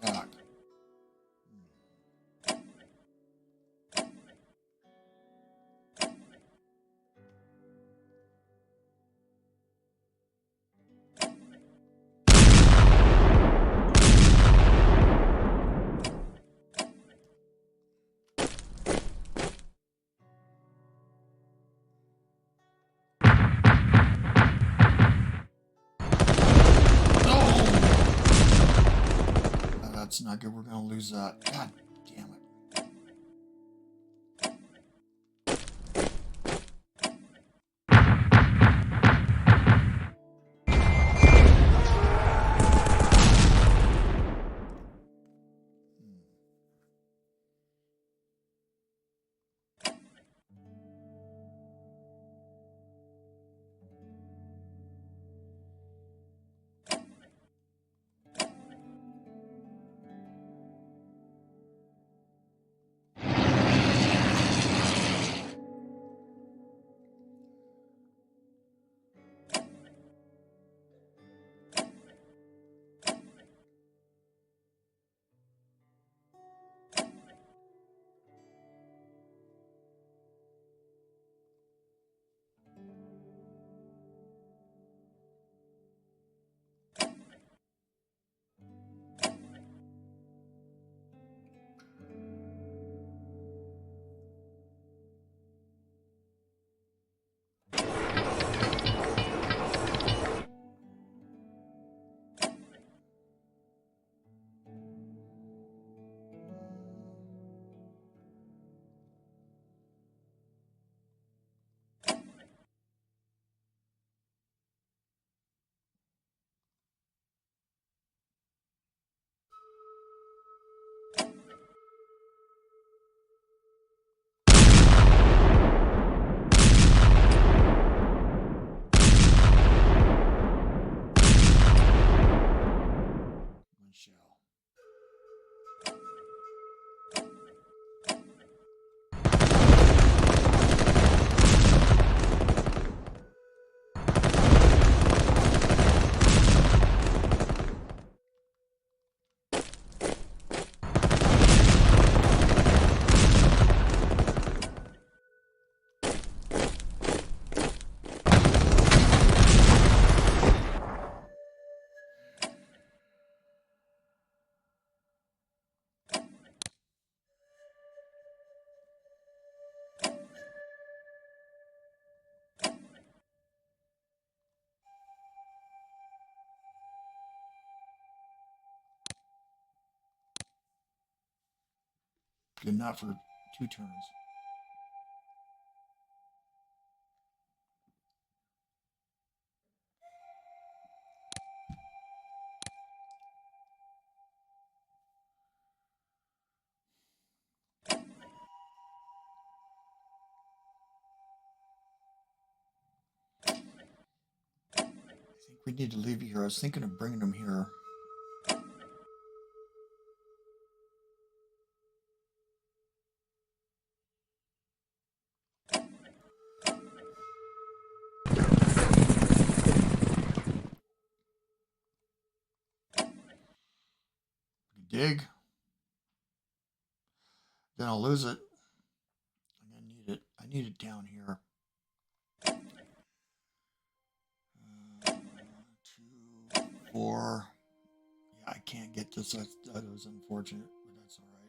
you back. That's not good. We're going to lose that. God damn it. Good enough for 2 turns. I think we need to leave it here. I was thinking of bringing them here. Dig. Then I'll lose it. I'm gonna need it. I need it down here. 2, 4. Yeah, I can't get this. That was unfortunate, but that's all right.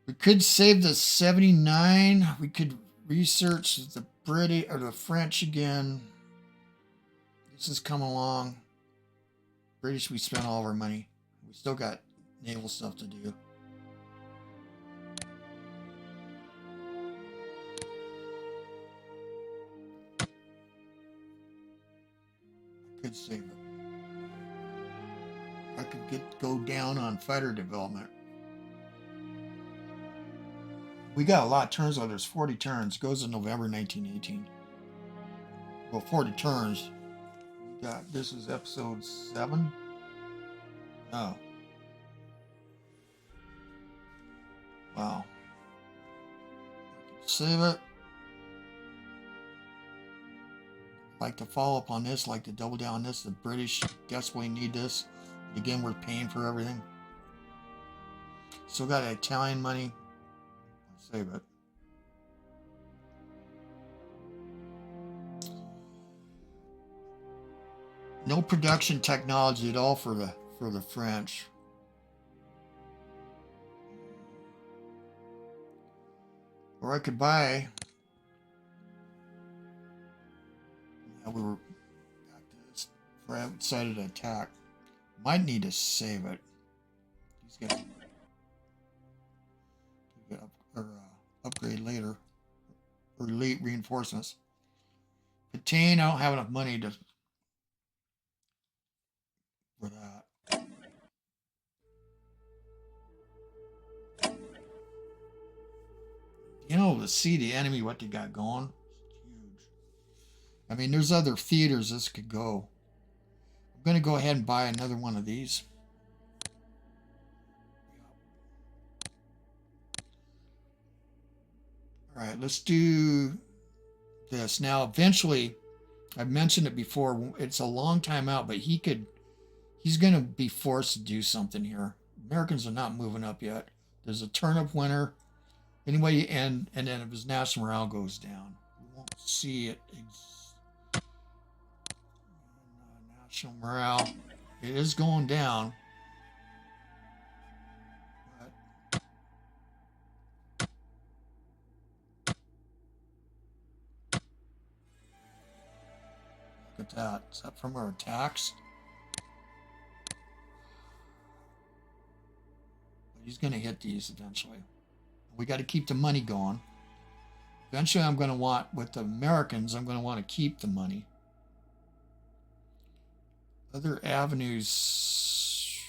We could save the 79. We could research the British or the French again. This is coming along. British, we spent all of our money. We still got naval stuff to do. I could save it. I could go down on fighter development. We got a lot of turns on. There's 40 turns. Goes in November 1918. Well, 40 turns. We got, this is episode 7. Oh. Wow. Save it. Like to follow up on this, like to double down on this. The British desperately need this. Again, we're paying for everything. Still got Italian money. Let's save it. No production technology at all for the French. Or I could buy. Yeah, we were back to this for outside attack. Might need to save it. He's got to upgrade later. Or elite reinforcements. Contain, I don't have enough money to for that. You know, to see the enemy, what they got going, it's huge. I mean, there's other theaters this could go. I'm going to go ahead and buy another one of these. All right, let's do this. Now, eventually, I've mentioned it before, it's a long time out, but he's going to be forced to do something here. Americans are not moving up yet. There's a turnip winter. Anyway, and then if his national morale goes down, we won't see it. National morale, it is going down. But look at that. Is that from our attacks? But he's going to hit these eventually. We got to keep the money going. Eventually, I'm going to want, with the Americans, I'm going to want to keep the money. Other avenues.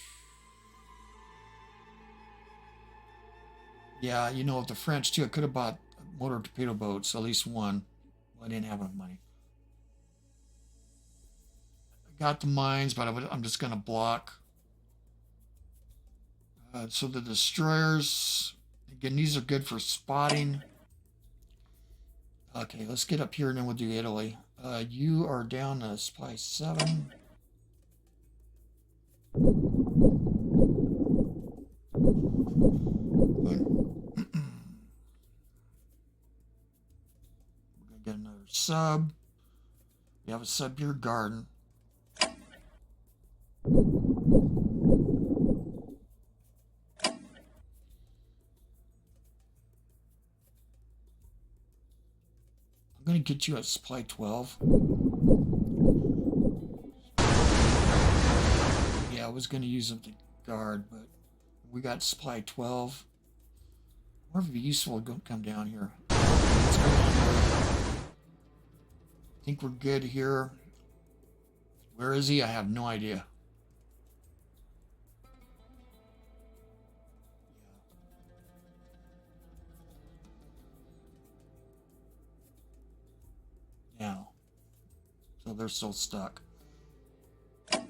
Yeah, you know, the French, too. I could have bought motor torpedo boats, at least one. Well, I didn't have enough money. I got the mines, but I'm just going to block. So the destroyers... Again, these are good for spotting. Okay, let's get up here and then we'll do Italy. You are down to supply 7. We're gonna get another sub. We have a sub here, garden. I'm going to get you at supply 12. Yeah, I was going to use them to guard, but we got supply 12. More of a useful to come down here. Let's go down here. I think we're good here. Where is he? I have no idea. Now, so they're still stuck. At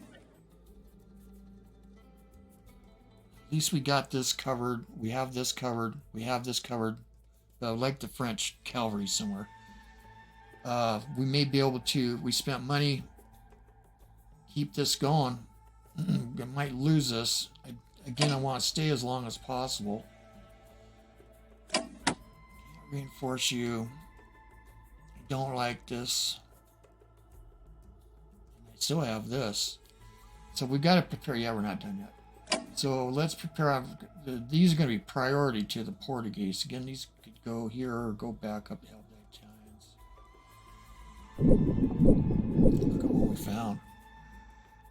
least we got this covered. We have this covered. We have this covered. Like the French cavalry somewhere. We may be able to. We spent money. Keep this going. I might lose this. Again, I want to stay as long as possible. Can't reinforce you. Don't like this. I still have this. So we've got to prepare. Yeah, we're not done yet. So let's prepare. These are going to be priority to the Portuguese. Again, these could go here or go back up to help the Italians. Look at what we found.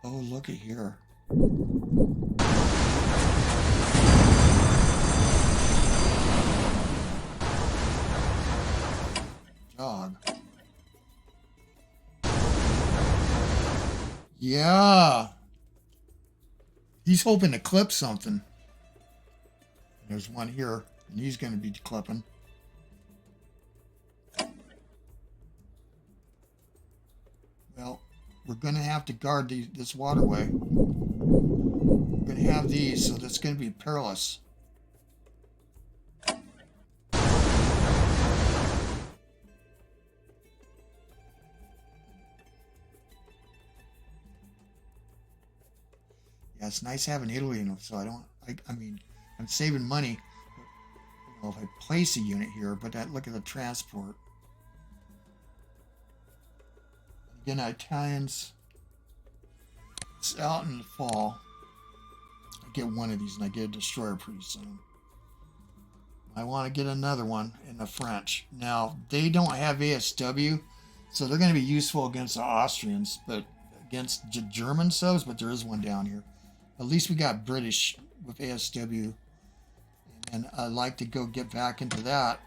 Oh, look at here. Dog. Yeah. He's hoping to clip something. There's one here, and he's going to be clipping. we're going to have to guard this waterway. We're going to have these, so that's going to be perilous. Yeah, it's nice having Italy, so I mean, I'm saving money. I don't know if I place a unit here, but look at the transport. Again, Italians, it's out in the fall. I get one of these and I get a destroyer pretty soon. I want to get another one in the French. Now, they don't have ASW, so they're going to be useful against the Austrians, but against German subs, but there is one down here. At least we got British with ASW, and I'd like to go get back into that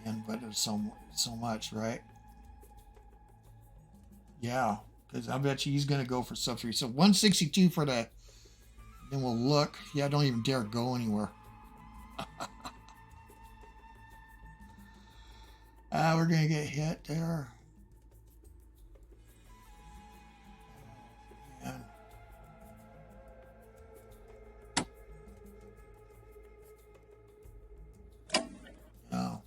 again, but there's so much, right? Yeah, because I bet you he's going to go for sub 3. So 162 for the, then we'll look. Yeah, don't even dare go anywhere. We're going to get hit there. Man. No.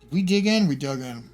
Did we dig in? We dug in.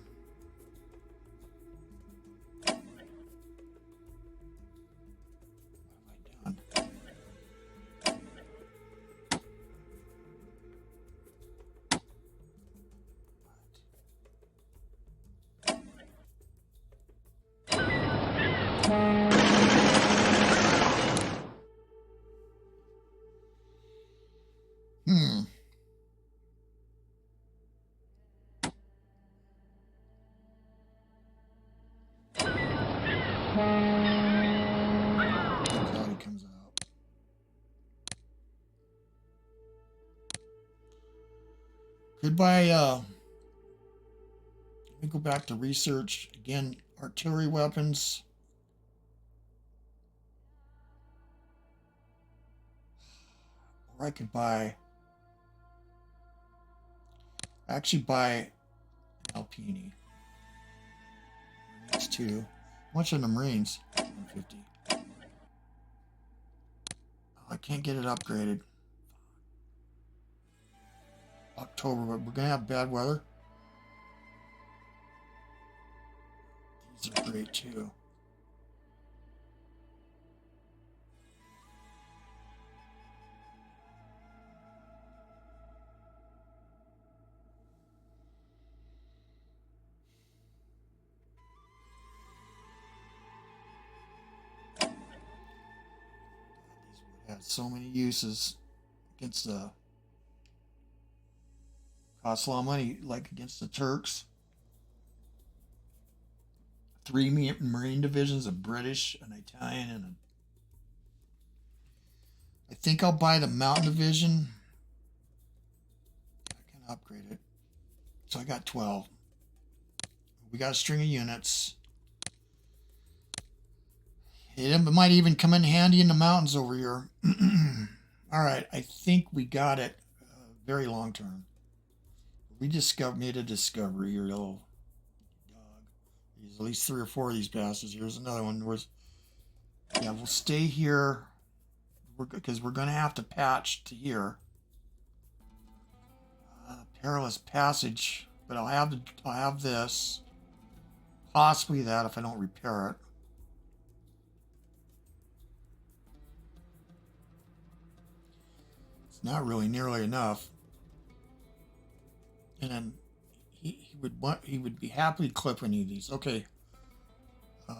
Comes out. Goodbye. Let me go back to research again. Artillery weapons. Or I could buy. Actually, buy Alpini. That's 2. How much are the Marines? 150. I can't get it upgraded. October, but we're gonna have bad weather. These are great too. Had so many uses against the cost a lot of money, like against the Turks. 3 Marine divisions, a British, an Italian, and I think I'll buy the Mountain Division. I can upgrade it. So I got 12. We got a string of units. It might even come in handy in the mountains over here. All right, I think we got it. Very long term. We made a discovery here, little dog. There's at least 3 or 4 of these bastards. Here's another one. Yeah, we'll stay here because we're going to have to patch to here. Perilous passage, but I'll have this. Possibly that if I don't repair it. Not really nearly enough. And then he would be happily clip any of these. Okay. I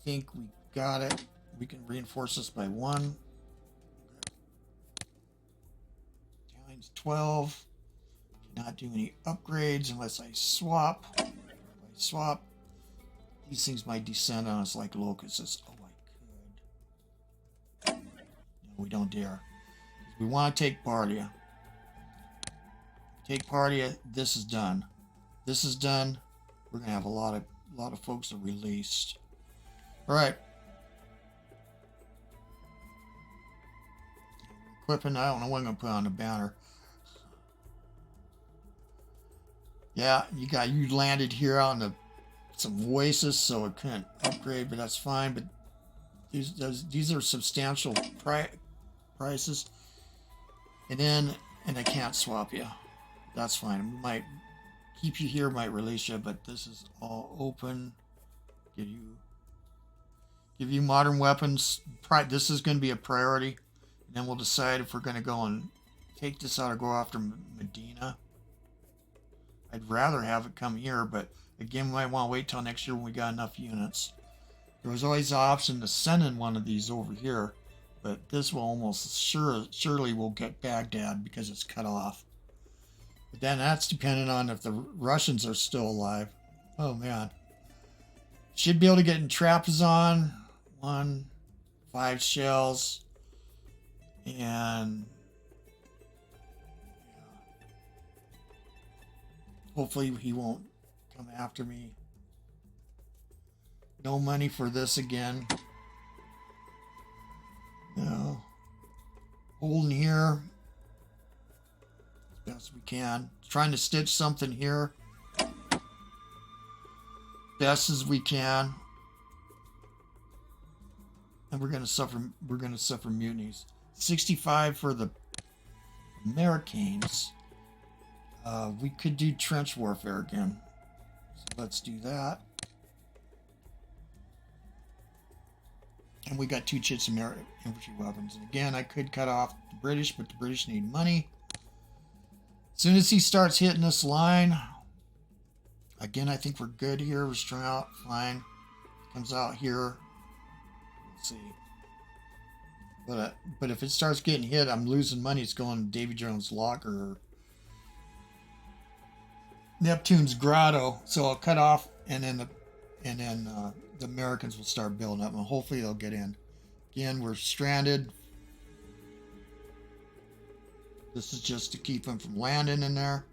think we got it. We can reinforce this by 1. Times 12. Cannot do any upgrades unless I swap. If I swap, these things might descend on us like locusts. Oh, I could. No, we don't dare. We want to take Partia. Take Partia. This is done. This is done. We're gonna have a lot of folks are released. All right. Equipping. I don't know what I'm gonna put on the banner. Yeah, you landed here out in the some voices, so it couldn't upgrade, but that's fine. But these are substantial prices. And I can't swap you. That's fine. We might keep you here, might release you, but this is all open. Give you modern weapons. This is going to be a priority. And then we'll decide if we're going to go and take this out or go after Medina. I'd rather have it come here, but again, we might want to wait till next year when we got enough units. There was always the option to send in one of these over here, but this will almost surely will get Baghdad because it's cut off. But then that's dependent on if the Russians are still alive. Oh man. Should be able to get in Trapezon. 5 shells. And hopefully he won't come after me. No money for this again. No. Holding here as best we can. Trying to stitch something here best as we can. And we're gonna suffer mutinies. 65 for the Americans. We could do trench warfare again. So let's do that. And we got 2 chits of infantry weapons. And again, I could cut off the British, but the British need money. As soon as he starts hitting this line, again, I think we're good here. We're strung out, fine. Comes out here. Let's see. But if it starts getting hit, I'm losing money. It's going to Davy Jones' locker or Neptune's grotto. So I'll cut off, and then the Americans will start building up, and hopefully they'll get in. Again, we're stranded. This is just to keep them from landing in there.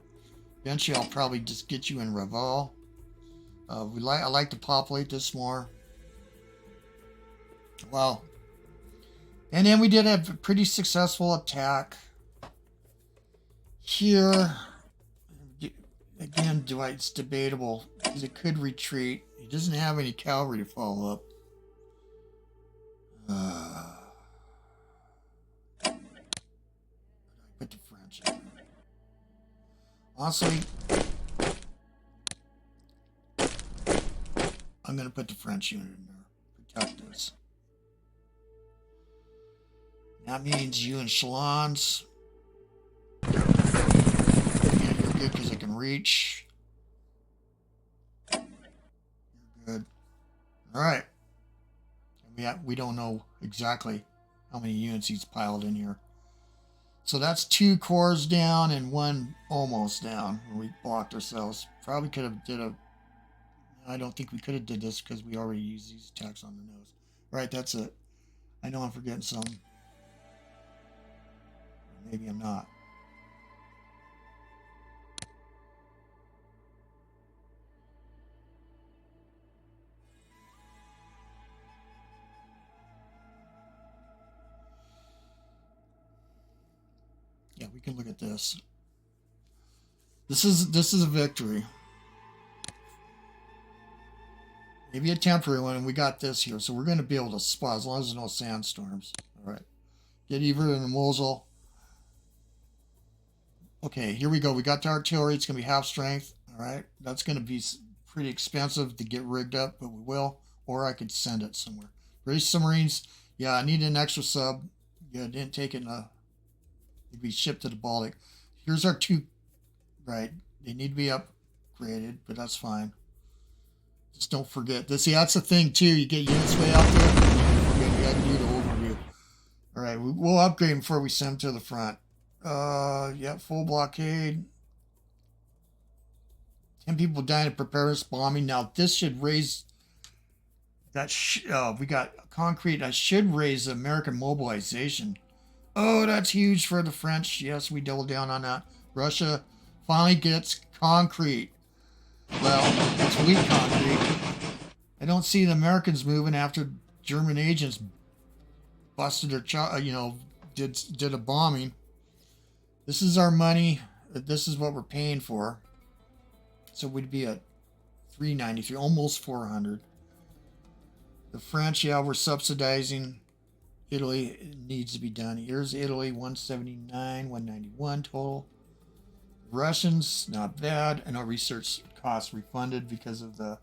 Eventually, I'll probably just get you in Raval. I like to populate this more. Well, and then we did have a pretty successful attack here. Again, it's debatable because it could retreat. He doesn't have any cavalry to follow up. Put the French in there. Honestly, I'm going to put the French unit in there. Protect us. That means you and Chalons. Yeah, you're good because I can reach. You're good. Alright. We don't know exactly how many units he's piled in here. So that's 2 cores down and 1 almost down. We blocked ourselves. Probably could have I don't think we could have did this because we already used these attacks on the nose. Right, that's it. I know I'm forgetting some. Maybe I'm not. Yeah, we can look at this. This is a victory. Maybe a temporary one, and we got this here, so we're going to be able to spot as long as there's no sandstorms. All right, get even in the Mosul. Okay, here we go. We got the artillery. It's going to be half strength. All right, that's going to be pretty expensive to get rigged up, but we will. Or I could send it somewhere. British submarines. Yeah, I need an extra sub. Yeah, didn't take it in a. It'd be shipped to the Baltic. Here's our 2. Right, they need to be upgraded, but that's fine. Just don't forget this. See, that's the thing too. You get units way out there. You got to do the overview. All right, we'll upgrade them before we send them to the front. Yeah, full blockade. 10 people dying in preparedness bombing. Now this should raise that. We got concrete. That should raise American mobilization. Oh, that's huge for the French. Yes, we doubled down on that. Russia finally gets concrete. Well, it's weak concrete. I don't see the Americans moving after German agents busted their, did a bombing. This is our money. This is what we're paying for. So we'd be at 393, almost 400. The French, yeah, we're subsidizing. Italy, it needs to be done. Here's Italy, 179, 191 total. Russians, not bad. I know research costs refunded because of the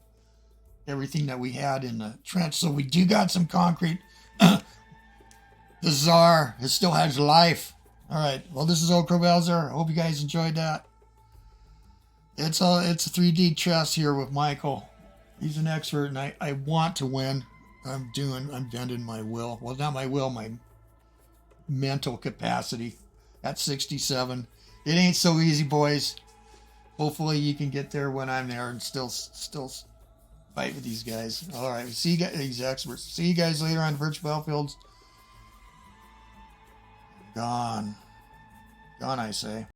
everything that we had in the trench. So we do got some concrete. The Tsar, it still has life. All right. Well, this is OldCrowBalthazor. I hope you guys enjoyed that. It's a 3D chess here with Michael. He's an expert, and I want to win. I'm bending my will. Well, not my will, my mental capacity at 67. It ain't so easy, boys. Hopefully you can get there when I'm there and still fight with these guys. All right, see you guys, these experts. See you guys later on virtual battlefields. Gone, I say.